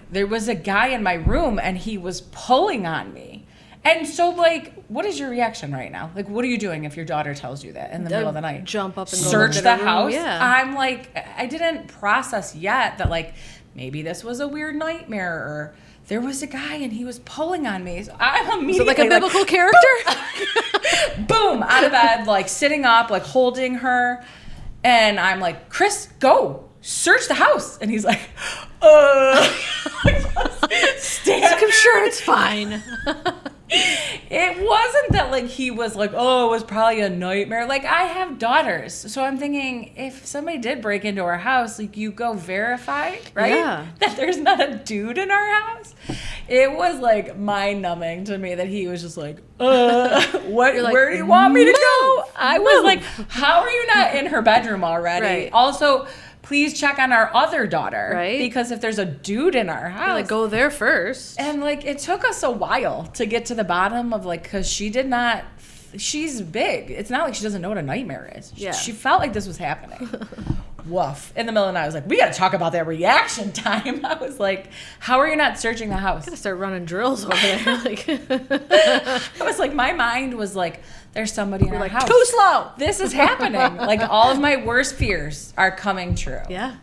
in my room, and he was pulling on me. And so, like, what is your reaction right now? Like, what are you doing if your daughter tells you that in the middle of the night? Jump up and go search look the at her room. house? Yeah. I'm like, I didn't process yet that, like, maybe this was a weird nightmare, or there was a guy and he was pulling on me. So I'm immediately, So, like, a biblical character? Boom, out of bed, like, sitting up, like, holding her. And I'm like, Chris, go. Search the house. And he's like, stand. I'm sure it's fine. It wasn't that, like, he was like, oh, it was probably a nightmare. Like, I have daughters, so I'm thinking if somebody did break into our house, like, you go verify, right? Yeah. That there's not a dude in our house. It was like mind-numbing to me that he was just like, what? You're like, where do you want me to "Move, go? I was like, how are you not in her bedroom already? Right. Also, please check on our other daughter, Right. Because if there's a dude in our house, Like, go there first. and like it took us a while to get to the bottom of like, because she did not. She's big. It's not like she doesn't know what a nightmare is. Yeah. She felt like this was happening. Woof. In the middle of the night, I was like, we got to talk about that reaction time. I was like, how are you not searching the house? Gotta start running drills over there. Like, I was like, my mind was like, there's somebody in our like, house. too slow. This is happening. Like, all of my worst fears are coming true. Yeah.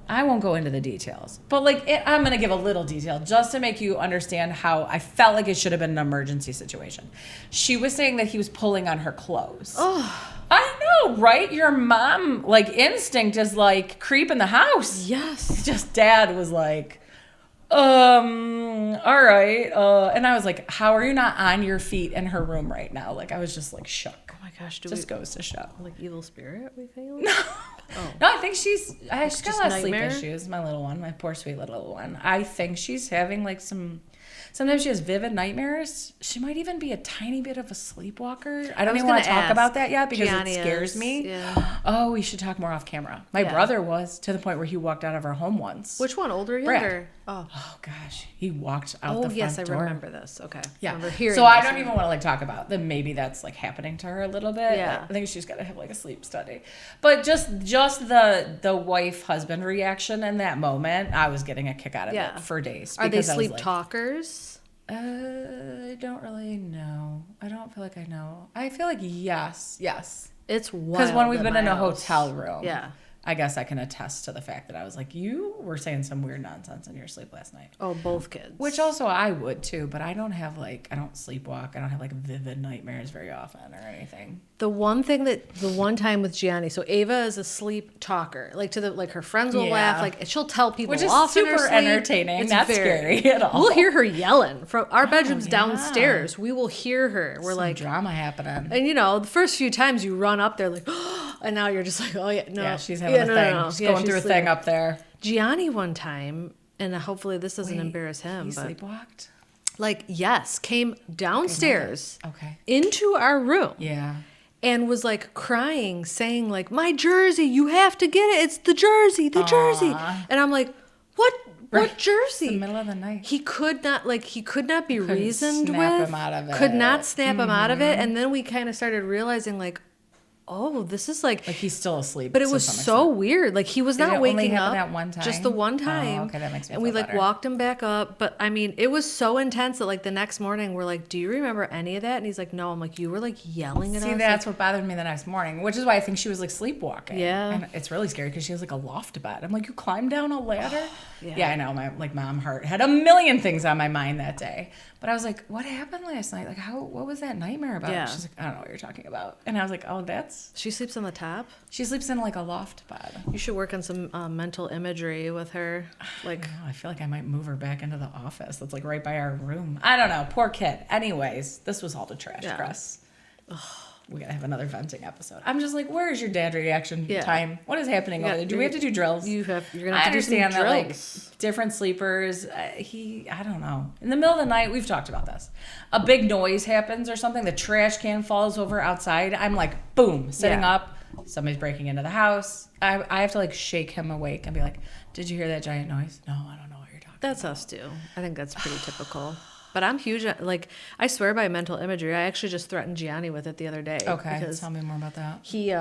I won't go into the details, but like I'm going to give a little detail just to make you understand how I felt like it should have been an emergency situation. She was saying that he was pulling on her clothes. Oh, I know, right? Your mom, like, instinct is like creep in the house. yes. Just dad was like, all right. And I was like, how are you not on your feet in her room right now? Like, I was just like shook. Oh my gosh. Just goes to show. like evil spirit, we think? No. Oh. No, I think she's got a just lot of sleep nightmare? issues, my little one, my poor sweet little one. I think she's having like sometimes she has vivid nightmares. She might even be a tiny bit of a sleepwalker. I don't even want to talk about that yet because Gianni it scares is, me. yeah. Oh, we should talk more off camera. My brother was to the point where he walked out of our home once. Which one, older or Brad. younger? Oh. Oh gosh, he walked out the front yes, I door. remember this. Okay. Yeah. Remember hearing So I this. don't even want to like talk about that. Maybe that's like happening to her a little bit. Yeah. I think she's got to have like a sleep study. But just the wife husband reaction in that moment, I was getting a kick out of Yeah. it for days. Are they because I was sleep like, talkers? I don't really know. I don't feel like I know. I feel like yes. It's wild. Because when we've in been my in a house. hotel room, Yeah. I guess I can attest to the fact that I was like, you were saying some weird nonsense in your sleep last night. Oh, both kids. Which also I would too, but I don't sleepwalk. I don't have like vivid nightmares very often or anything. The one time with Gianni, so Ava is a sleep talker. Like her friends will Yeah. laugh. Like she'll tell people Which is off in her super sleep. entertaining. It's Not very- scary at all. We'll hear her yelling from our bedroom's yeah. downstairs. We will hear her. We're Some like, drama happening. and the first few times you run up there like, and now you're just like, oh yeah, no, Yeah, she's having a thing. She's going through a thing up there. Gianni one time, and hopefully this doesn't embarrass him, He but sleepwalked? like yes, came downstairs Okay. into our room. Yeah. And was like crying, saying like, "My jersey, you have to get it. It's the jersey, the jersey." And I'm like, "What jersey?" In the middle of the night. He could not be reasoned snap with. him out of Could it. not snap him out of it. And then we kind of started realizing like, oh, this is like he's still asleep. but it to was some so extent. weird. Like he was Did not it only waking happen up that one time? just the one time. Oh, okay, that makes me And we feel like better. walked him back up. But I mean, it was so intense that like the next morning we're like, "Do you remember any of that?" And he's like, "No." I'm like, "You were like yelling at us." See, that's what bothered me the next morning, which is why I think she was like sleepwalking. Yeah. And it's really scary because she has like a loft bed. I'm like, you climbed down a ladder? Yeah. I know. My mom had a million things on my mind that day. But I was like, what happened last night? Like, what was that nightmare about? Yeah. She's like, I don't know what you're talking about. And I was like, oh, She sleeps on the top. she sleeps in like a loft bed. You should work on some mental imagery with her. Like, I feel like I might move her back into the office. That's like right by our room. I don't know. Poor kid. Anyways, this was all the trash press. We gotta have another venting episode. I'm just like, where is your dad reaction time? What is happening over there? Do we have to do drills? you're gonna I have to do some understand that like drills. different sleepers. I don't know. In the middle of the night, we've talked about this. A big noise happens or something. The trash can falls over outside. I'm like, boom, sitting Yeah. up. Somebody's breaking into the house. I have to like shake him awake and be like, did you hear that giant noise? No, I don't know what you're talking That's about. us too. I think that's pretty typical. But I'm huge. Like, I swear by mental imagery. I actually just threatened Gianni with it the other day. Okay, Because tell me more about that. he,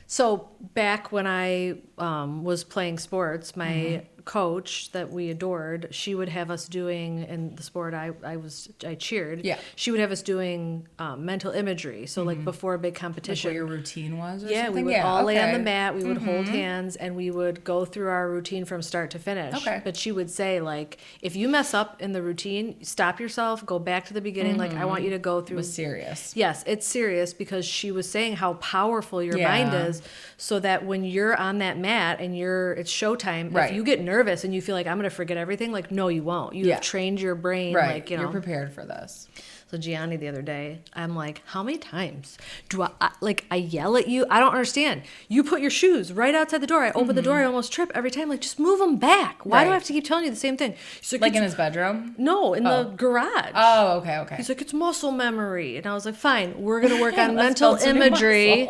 so back when I was playing sports, my coach that we adored, she would have us doing in the sport I cheered. Yeah. She would have us doing mental imagery. So like before a big Like competition. what your routine was or Yeah, something? we would all lay on the okay. mat, we would hold hands, and we would go through our routine from start to finish. Okay. But she would say, like, if you mess up in the routine, stop yourself, go back to the beginning. Like, I want you to go through. It was serious. Yes, it's serious because she was saying how powerful your mind Yeah. is, so that when you're on that mat and it's showtime, Right. if you get nervous and you feel like I'm going to forget everything. Like, no, you won't. You have trained your brain. Right. Like, you know. You're prepared for this. So Gianni the other day, I'm like, how many times do I yell at you? I don't understand. You put your shoes right outside the door. I open the door. I almost trip every time. Like, just move them back. Why do I have to keep telling you the same thing? He's like in his bedroom? No, in the garage. Oh, okay. He's like, it's muscle memory. And I was like, fine, we're going to work on mental imagery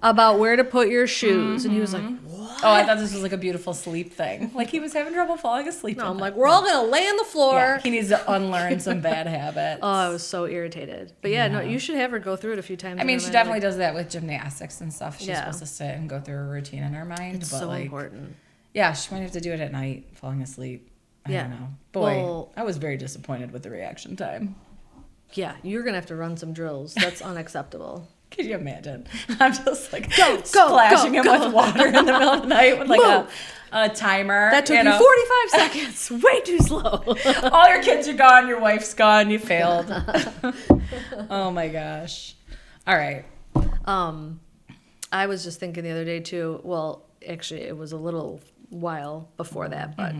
about where to put your shoes. And he was like, what? Oh, I thought this was like a beautiful sleep thing. Like he was having trouble falling asleep. No, I'm like, we're all going to lay on the floor. Yeah, he needs to unlearn some bad habits. Oh, I was so irritated. But yeah, no, you should have her go through it a few times. I mean, she definitely does that with gymnastics and stuff. She's supposed to sit and go through a routine in her mind. It's but so like, important. Yeah, she might have to do it at night, falling asleep. I don't know. Boy, well, I was very disappointed with the reaction time. Yeah, you're going to have to run some drills. That's unacceptable. Could you imagine? I'm just like splashing him with water in the middle of the night with like a timer. That took you 45 seconds. Way too slow. All your kids are gone. Your wife's gone. You failed. Oh my gosh. All right. I was just thinking the other day too. Well, actually, it was a little while before that. But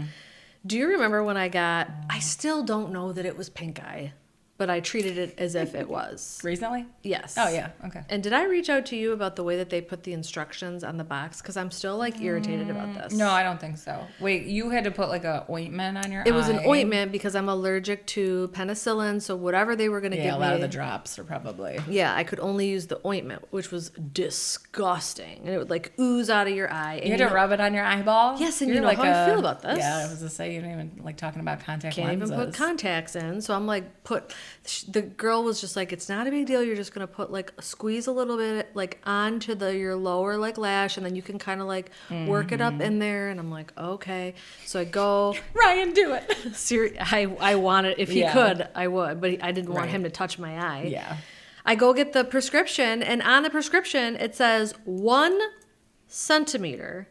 do you remember when I still don't know that it was pink eye. But I treated it as if it was. Recently? Yes. Oh, yeah. Okay. And did I reach out to you about the way that they put the instructions on the box? Because I'm still, like, irritated about this. No, I don't think so. Wait, you had to put, like, a ointment on your eye? It was an ointment because I'm allergic to penicillin, so whatever they were going to give me... Yeah, a lot of the drops are probably... Yeah, I could only use the ointment, which was disgusting. And it would, like, ooze out of your eye. And you had to rub it on your eyeball? Yes, and you know how I feel about this. Yeah, I was going to say, you don't even, like, talking about contact lenses. Can't even put contacts in, so I'm, like, the girl was just like, it's not a big deal. You're just going to put like squeeze a little bit like onto your lower like lash. And then you can kind of like work it up in there. And I'm like, okay. So I go, Ryan, do it. I want it. If he could, I would, but I didn't want him to touch my eye. Yeah. I go get the prescription and on the prescription, it says 1 centimeter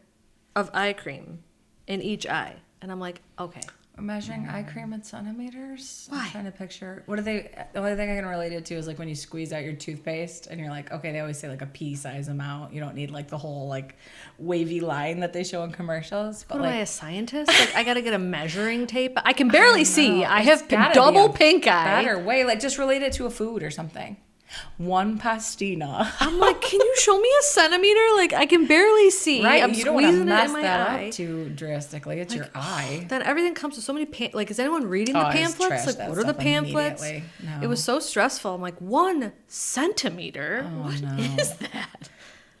of eye cream in each eye. And I'm like, okay. Measuring eye cream in centimeters? Why? I'm trying to picture. The only thing I can relate it to is like when you squeeze out your toothpaste and you're like, okay, they always say like a pea size amount. You don't need like the whole like wavy line that they show in commercials. But what like, am I, a scientist? Like I got to get a measuring tape. I can barely see. I have gotta double be a pink eye. Better way. Like just relate it to a food or something. 1 pastina. I'm like, can you show me a centimeter? Like I can barely see. Right, I'm you don't want to squeezing it mess in my that eye. up too drastically. It's your eye. Then everything comes with so many like, is anyone reading the pamphlets? Like, what are the pamphlets? No. It was so stressful. I'm like, 1 centimeter? What is that?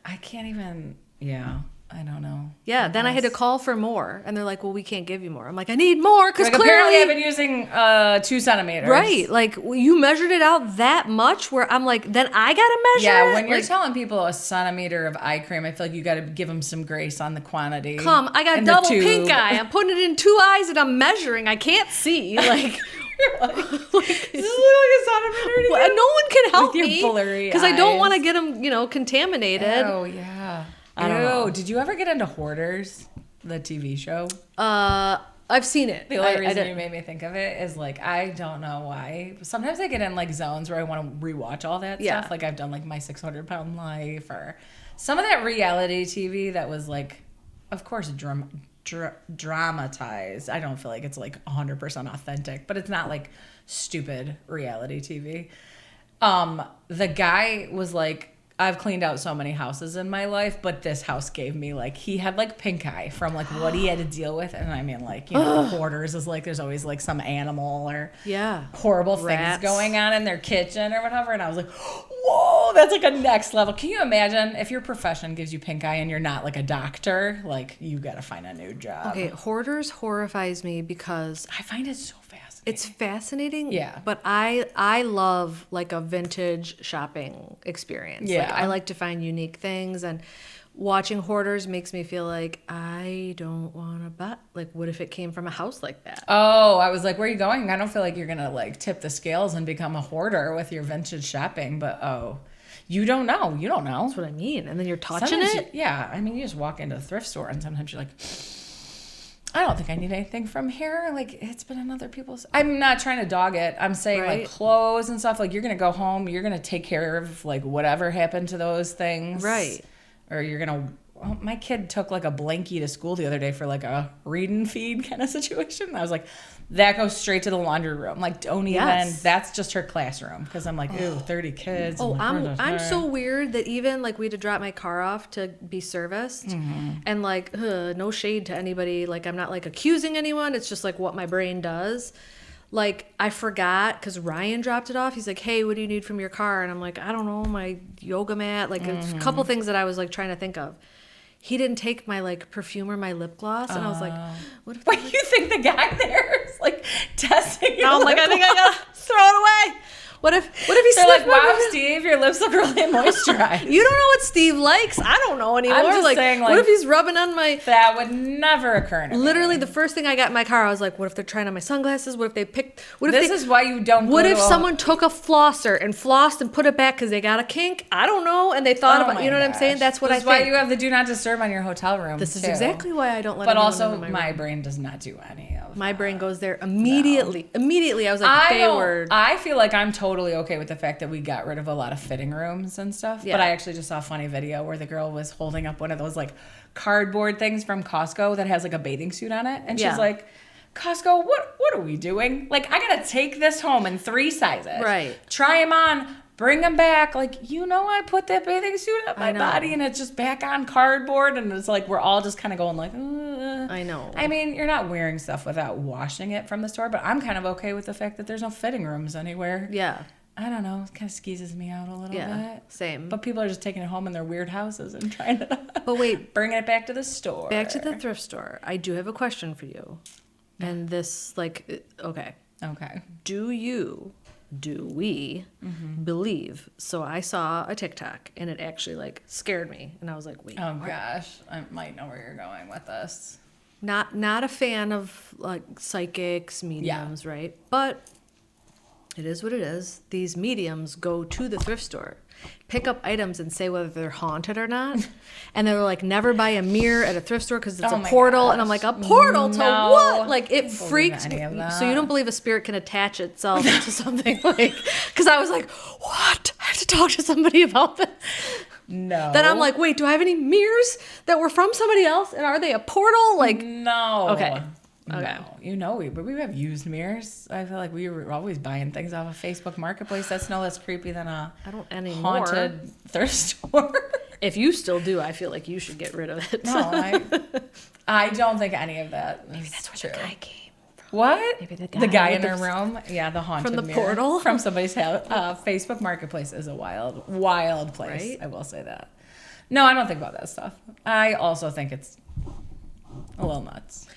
I can't even. Yeah. I don't know. Yeah, then I had to call for more, and they're like, "Well, we can't give you more." I'm like, "I need more because like, clearly apparently I've been using 2 centimeters." Right, like you measured it out that much. Where I'm like, then I gotta measure. Yeah, it? when you're like, telling people a centimeter of eye cream, I feel like you got to give them some grace on the quantity. I got double pink eye. I'm putting it in 2 eyes, and I'm measuring. I can't see. Like. Like, this is like a centimeter. Well, no one can help with me your blurry because I don't want to eyes. get them, contaminated. Oh yeah. I don't know. Did you ever get into Hoarders, the TV show? I've seen it. The only reason you made me think of it is like I don't know why. Sometimes I get in like zones where I want to rewatch all that stuff. Like I've done like My 600-Pound Life or some of that reality TV that was like, of course, dramatized. I don't feel like it's like 100% authentic, but it's not like stupid reality TV. The guy was like, I've cleaned out so many houses in my life, but this house gave me like, he had like pink eye from like what he had to deal with. And I mean like, Hoarders is like, there's always like some animal or horrible things going on in their kitchen or whatever. And I was like, whoa, that's like a next level. Can you imagine if your profession gives you pink eye and you're not like a doctor, like you got to find a new job. Okay. Hoarders horrifies me because I find it so fascinating. It's fascinating. Yeah. But I love like a vintage shopping experience. Yeah. Like, I like to find unique things, and watching Hoarders makes me feel like I don't want to buy. Like, what if it came from a house like that? Oh, I was like, where are you going? I don't feel like you're going to like tip the scales and become a hoarder with your vintage shopping, but you don't know. You don't know. That's what I mean. And then you're touching it? Yeah. I mean, you just walk into a thrift store and sometimes you're like, I don't think I need anything from here. Like, it's been in other people's. I'm not trying to dog it. I'm saying like clothes and stuff. Like, you're going to go home. You're going to take care of like whatever happened to those things. Right. Or you're going to my kid took like a blankie to school the other day for like a read and feed kind of situation. I was like, that goes straight to the laundry room. Like, don't even. That's just her classroom. Because I'm like, ew, 30 kids. Oh, like, I'm so weird that even like we had to drop my car off to be serviced, and like no shade to anybody. Like I'm not like accusing anyone. It's just like what my brain does. Like I forgot because Ryan dropped it off. He's like, "Hey, what do you need from your car?" And I'm like, "I don't know, my yoga mat." Like a couple things that I was like trying to think of. He didn't take my like perfume or my lip gloss, and I was like, "What if?" Wait, you think the guy there is like testing your I'm like, lip I think I gotta throw it away. What if he's like, wow, Steve, your lips look really moisturized. You don't know what Steve likes. I don't know anymore. I'm just saying, like, what if he's rubbing on my? That would never occur to me. Literally, the first thing I got in my car, I was like, what if they're trying on my sunglasses? What if they picked? What if this is why you don't. What if someone took a flosser and flossed and put it back because they got a kink? I don't know, and they thought about. You know what I'm saying? That's what I think. That's why you have the do not disturb on your hotel room. This is exactly why I don't let. But also, my brain does not do any of. My brain goes there immediately. No. Immediately, I was like, I feel like I'm totally okay with the fact that we got rid of a lot of fitting rooms and stuff. Yeah. But I actually just saw a funny video where the girl was holding up one of those like cardboard things from Costco that has like a bathing suit on it. And she's like, Costco, what are we doing? Like, I got to take this home in 3 sizes. Right. Try them on. Bring them back. Like, I put that bathing suit on my body and it's just back on cardboard. And it's like, we're all just kind of going like, I know. I mean, you're not wearing stuff without washing it from the store, but I'm kind of okay with the fact that there's no fitting rooms anywhere. Yeah. I don't know. It kind of skeezes me out a little bit. Same. But people are just taking it home in their weird houses and trying to but wait, bringing it back to the store. Back to the thrift store. I do have a question for you. And this, okay. Okay. Do we believe? So I saw a TikTok and it actually like scared me. And I was like, wait. Oh gosh. I might know where you're going with this. Not a fan of like psychics, mediums, right? But it is what it is. These mediums go to the thrift store, pick up items and say whether they're haunted or not. And they're like, never buy a mirror at a thrift store because it's a portal. Gosh. And I'm like, a portal to what? Like, it freaks me. So you don't believe a spirit can attach itself to something like, because I was like, what? I have to talk to somebody about this. No. Then I'm like, wait, do I have any mirrors that were from somebody else? And are they a portal? Like, no. Okay. No, we have used mirrors. I feel like we were always buying things off of Facebook Marketplace. That's no less creepy than a haunted thrift store. If you still do, I feel like you should get rid of it. No, I don't think any of that. Maybe that's where the guy came from. What? Maybe the guy in her room. Yeah, the haunted from the mirror portal from somebody's house. Facebook Marketplace is a wild place. Right? I will say that. No, I don't think about that stuff. I also think it's a little nuts.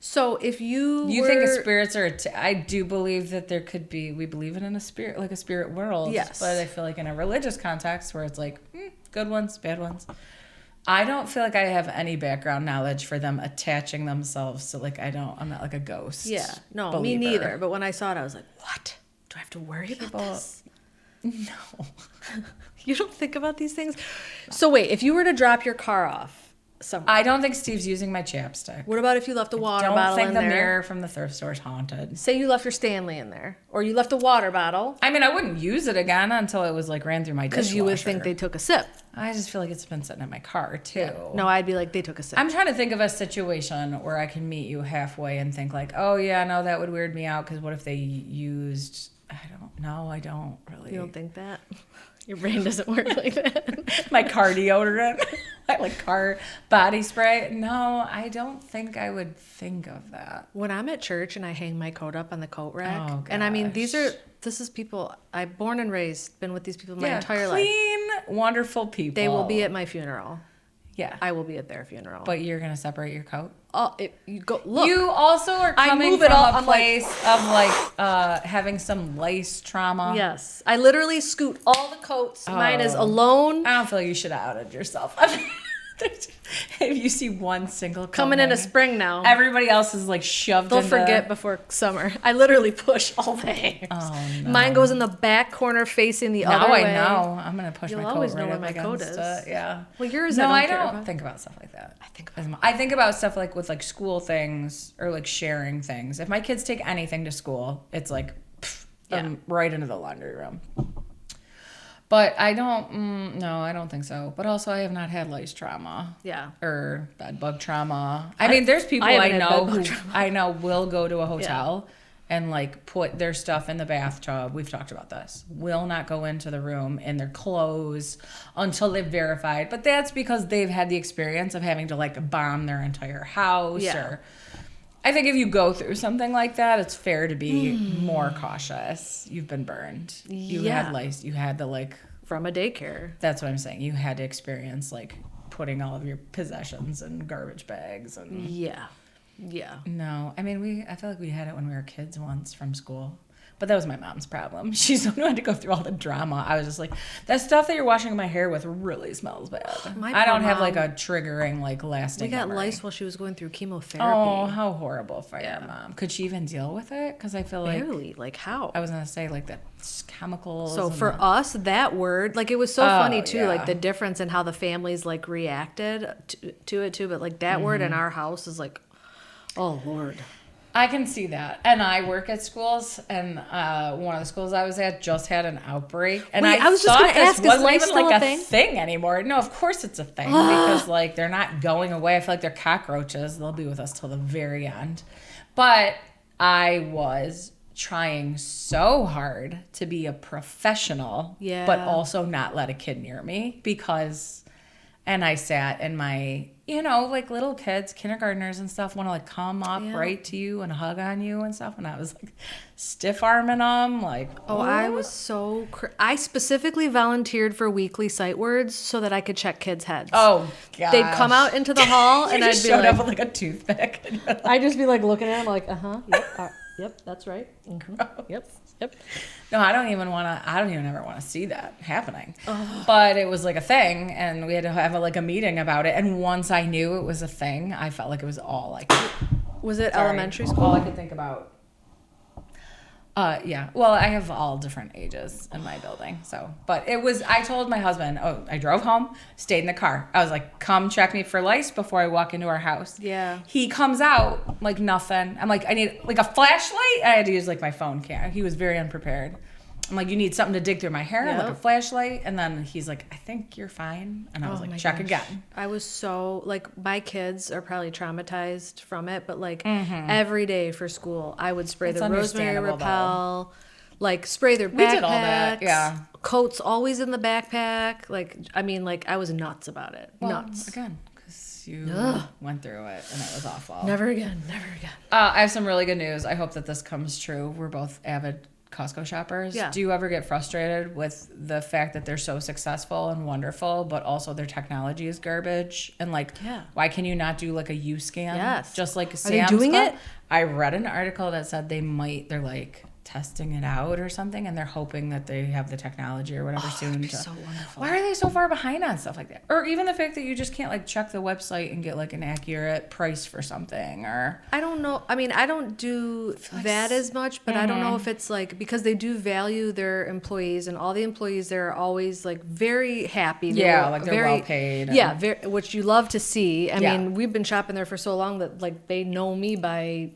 So if you think spirits are, I do believe that there could be, we believe in a spirit, like a spirit world. Yes. But I feel like in a religious context where it's like, good ones, bad ones. I don't feel like I have any background knowledge for them attaching themselves to like, I'm not like a ghost. Yeah. No, believer. Me neither. But when I saw it, I was like, what? Do I have to worry about this? No. You don't think about these things? So wait, if you were to drop your car off, somewhere. I don't think Steve's using my chapstick. What about if you left a water bottle in there? I don't think the mirror from the thrift store is haunted. Say you left your Stanley in there, or you left a water bottle. I mean, I wouldn't use it again until it was like ran through my dishwasher. Because you would think they took a sip. I just feel like it's been sitting in my car too. Yeah. No, I'd be like, they took a sip. I'm trying to think of a situation where I can meet you halfway and think like, oh yeah, no, that would weird me out because what if they used? I don't really. You don't think that? Your brain doesn't work like that. My car deodorant, like car body spray. No, I don't think I would think of that. When I'm at church and I hang my coat up on the coat rack, and I mean, this is people, I'm born and raised, been with these people my entire life. Clean, wonderful people. They will be at my funeral. Yeah. I will be at their funeral. But you're going to separate your coat? Oh, you go, look. You also are coming from a place of like having some lace trauma. Yes. I literally scoot all the coats. Mine is alone. I don't feel like you should have outed yourself. If you see one single coat coming into spring now, everybody else is like shoved. They'll forget before summer. I literally push all the hangers. Oh, no. Mine goes in the back corner facing the other way. Now I know. I'm gonna push my coat. You'll always know where my coat is. Yeah. Well, yours. No, I don't think about stuff like that. I think about stuff like with like school things or like sharing things. If my kids take anything to school, it's like right into the laundry room. But I don't, no, I don't think so. But also, I have not had lice trauma. Yeah. Or bed bug trauma. I mean, there's people I I haven't had know bed bug who trauma. I know will go to a hotel and like put their stuff in the bathtub. We've talked about this. Will not go into the room in their clothes until they've verified. But that's because they've had the experience of having to like bomb their entire house. Yeah. Or I think if you go through something like that, it's fair to be more cautious. You've been burned. You had lice. You had the like from a daycare. That's what I'm saying. You had to experience like putting all of your possessions in garbage bags and Yeah. no. I mean, I feel like we had it when we were kids once from school. But that was my mom's problem. She's the one who had to go through all the drama. I was just like, that stuff that you're washing my hair with really smells bad. I don't have like a triggering, like lasting. We got memory. lice while she was going through chemotherapy. Oh, how horrible for your mom. Could she even deal with it? Because I feel like Barely. Like how? I was gonna say like the chemicals. So and for us, that word, like it was so funny too, yeah. like the difference in how the families like reacted to it too. But like that word in our house is like, oh Lord. I can see that. And I work at schools, and one of the schools I was at just had an outbreak. And Wait, I was just thought gonna ask, is wasn't lice even still like a a thing? anymore. No, of course it's a thing because like they're not going away. I feel like they're cockroaches. They'll be with us till the very end. But I was trying so hard to be a professional, but also not let a kid near me because, and I sat in my, like little kids, kindergartners and stuff want to like come up right to you and hug on you and stuff. And I was like stiff arming them, like, Oh, I was so. I specifically volunteered for weekly sight words so that I could check kids' heads. oh god, They'd come out into the hall and I'd be showed like, up with like a toothpick. And you're like, I'd just be like looking at them like, yep, that's right. Yep. no, I don't even ever want to see that happening. But it was like a thing, and we had to have a meeting about it. And once I knew it was a thing, I felt like it was all like. Was it Sorry. elementary school? All I could think about. Yeah. Well, I have all different ages in my building. So, but I told my husband, I drove home, stayed in the car. I was like, come check me for lice before I walk into our house. Yeah. He comes out like nothing. I'm like, I need like a flashlight. I had to use like my phone camera. He was very unprepared. I'm like, you need something to dig through my hair, like a flashlight. And then he's like, I think you're fine. And I was like, check again. I was so, like, my kids are probably traumatized from it, but like every day for school, I would spray It's the rosemary understandable, repel, like spray their backpacks. We did all that, yeah. Coats always in the backpack. Like, I mean, like, I was nuts about it. Nuts. Again, because you went through it and it was awful. Never again. I have some really good news. I hope that this comes true. We're both avid Costco shoppers. Yeah. Do you ever get frustrated with the fact that they're so successful and wonderful, but also their technology is garbage? And like, why can you not do like a U scan? Yes. Just like Are they Sam's doing Club? it? I read an article that said they're like testing it out or something, and they're hoping that they have the technology or whatever soon. So wonderful. Why are they so far behind on stuff like that? Or even the fact that you just can't like check the website and get like an accurate price for something, or I don't know. I mean, I don't do that as much, but I don't know if it's like because they do value their employees, and all the employees there are always like very happy. They're well paid. Yeah, which you love to see. I Yeah. mean, we've been shopping there for so long that like they know me by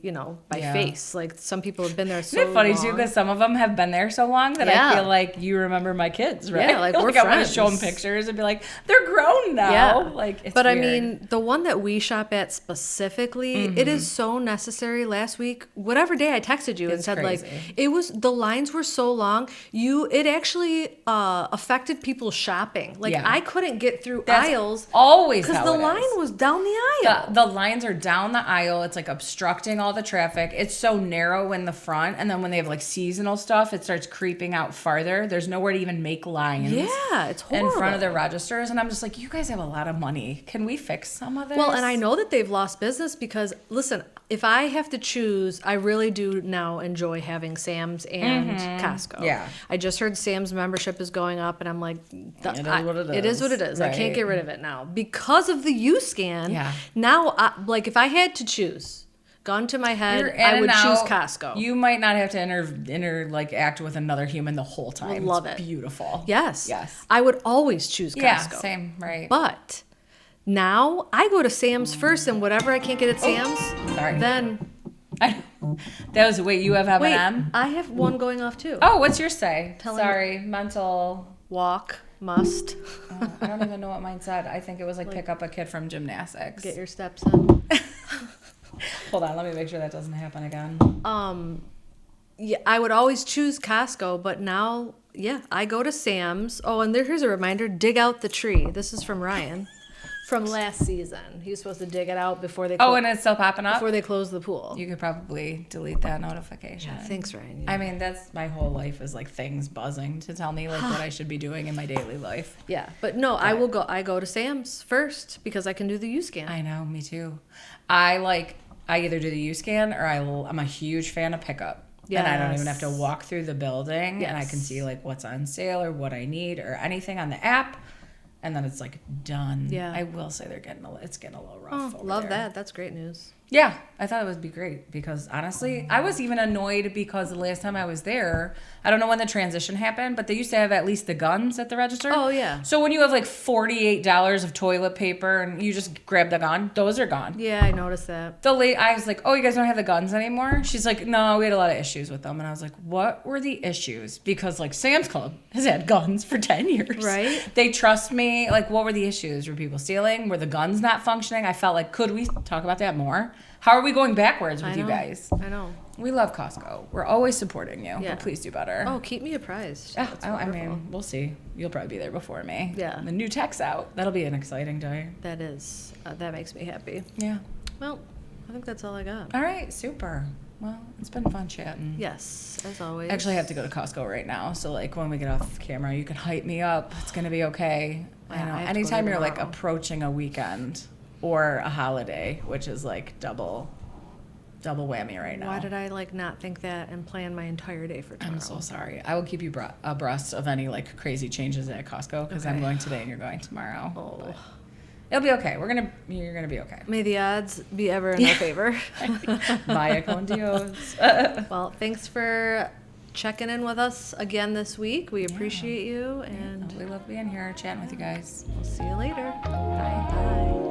face. Like some people have been there so Isn't it funny long. too, because some of them have been there so long that I feel like you remember my kids, right? Yeah, like we're I want to show them friends. pictures and be like, they're grown now. Yeah. Like, it's but weird. I mean, the one that we shop at specifically, it is so necessary. Last week, whatever day I texted you and said crazy. like the lines were so long. It actually affected people shopping. Like I couldn't get through aisles always because how the it line is. was down the aisle. The lines are down the aisle. It's like obstructing all the traffic. It's so narrow in the front, and then when they have like seasonal stuff, it starts creeping out farther. There's nowhere to even make lines. Yeah, it's horrible. In front of the registers, and I'm just like, you guys have a lot of money. Can we fix some of this? Well, and I know that they've lost business because, listen, if I have to choose, I really do now enjoy having Sam's and Costco. Yeah. I just heard Sam's membership is going up, and I'm like, It is what it It is what it is. I can't Right. get rid of it now. Because of the U-Scan, Yeah. now, like, if I had to choose, gun to my head, You're in I would and choose out. Costco. You might not have to like act with another human the whole time. Love It's it. Beautiful. Yes. Yes. I would always choose Costco. Yeah, same, right. But now I go to Sam's first, and whatever I can't get at Sam's, Sorry. then... Wait, you have Wait, M&M? I have one going off too. Oh, what's your say? Tell him- Sorry, mental. walk, must. I don't even know what mine said. I think it was like pick up a kid from gymnastics. Get your steps in. Hold on, let me make sure that doesn't happen again. Yeah, I would always choose Costco, but now, yeah, I go to Sam's. Oh, and here's a reminder, dig out the tree. This is from Ryan from last season. He was supposed to dig it out before they And it's still popping up? before they close the pool. You could probably delete that notification. Yeah, thanks, Ryan. I mean, that's my whole life is like things buzzing to tell me like what I should be doing in my daily life. Yeah, but no, I go to Sam's first because I can do the U-scan. I know, me too. I either do the U-scan or I'm a huge fan of pickup. Yeah. And I don't even have to walk through the building and I can see like what's on sale or what I need or anything on the app. And then it's like done. Yeah. I will say it's getting a little rough. Love there. that. That's great news. Yeah, I thought it would be great because honestly, I was even annoyed because the last time I was there, I don't know when the transition happened, but they used to have at least the guns at the register. Oh, yeah. So when you have like $48 of toilet paper and you just grab the gun, those are gone. Yeah, I noticed that. I was like, oh, you guys don't have the guns anymore? She's like, no, we had a lot of issues with them. And I was like, what were the issues? Because like Sam's Club has had guns for 10 years. Right. They trust me. Like, what were the issues? Were people stealing? Were the guns not functioning? I felt like, could we talk about that more? How are we going backwards with you guys? I know. We love Costco. We're always supporting you. Yeah. But please do better. Oh, keep me apprised. Yeah, I mean, we'll see. You'll probably be there before me. Yeah. The new tech's out. That'll be an exciting day. That is. That makes me happy. Yeah. Well, I think that's all I got. All right, super. Well, it's been fun chatting. Yes, as always. Actually, I have to go to Costco right now. So, like, when we get off camera, you can hype me up. It's going to be okay. I know. I have to go Anytime there you're, like, tomorrow. approaching a weekend or a holiday, which is, like, double whammy right now. Why did I like not think that and plan my entire day for tomorrow? I'm so sorry. I will keep you abreast of any, like, crazy changes at Costco because I'm going today and you're going tomorrow. Oh. But it'll be okay. You're gonna be okay. May the odds be ever in our favor. Vaya con Dios. Well, thanks for checking in with us again this week. We appreciate you, and We love being here, chatting with you guys. we'll see you later. Bye. Bye.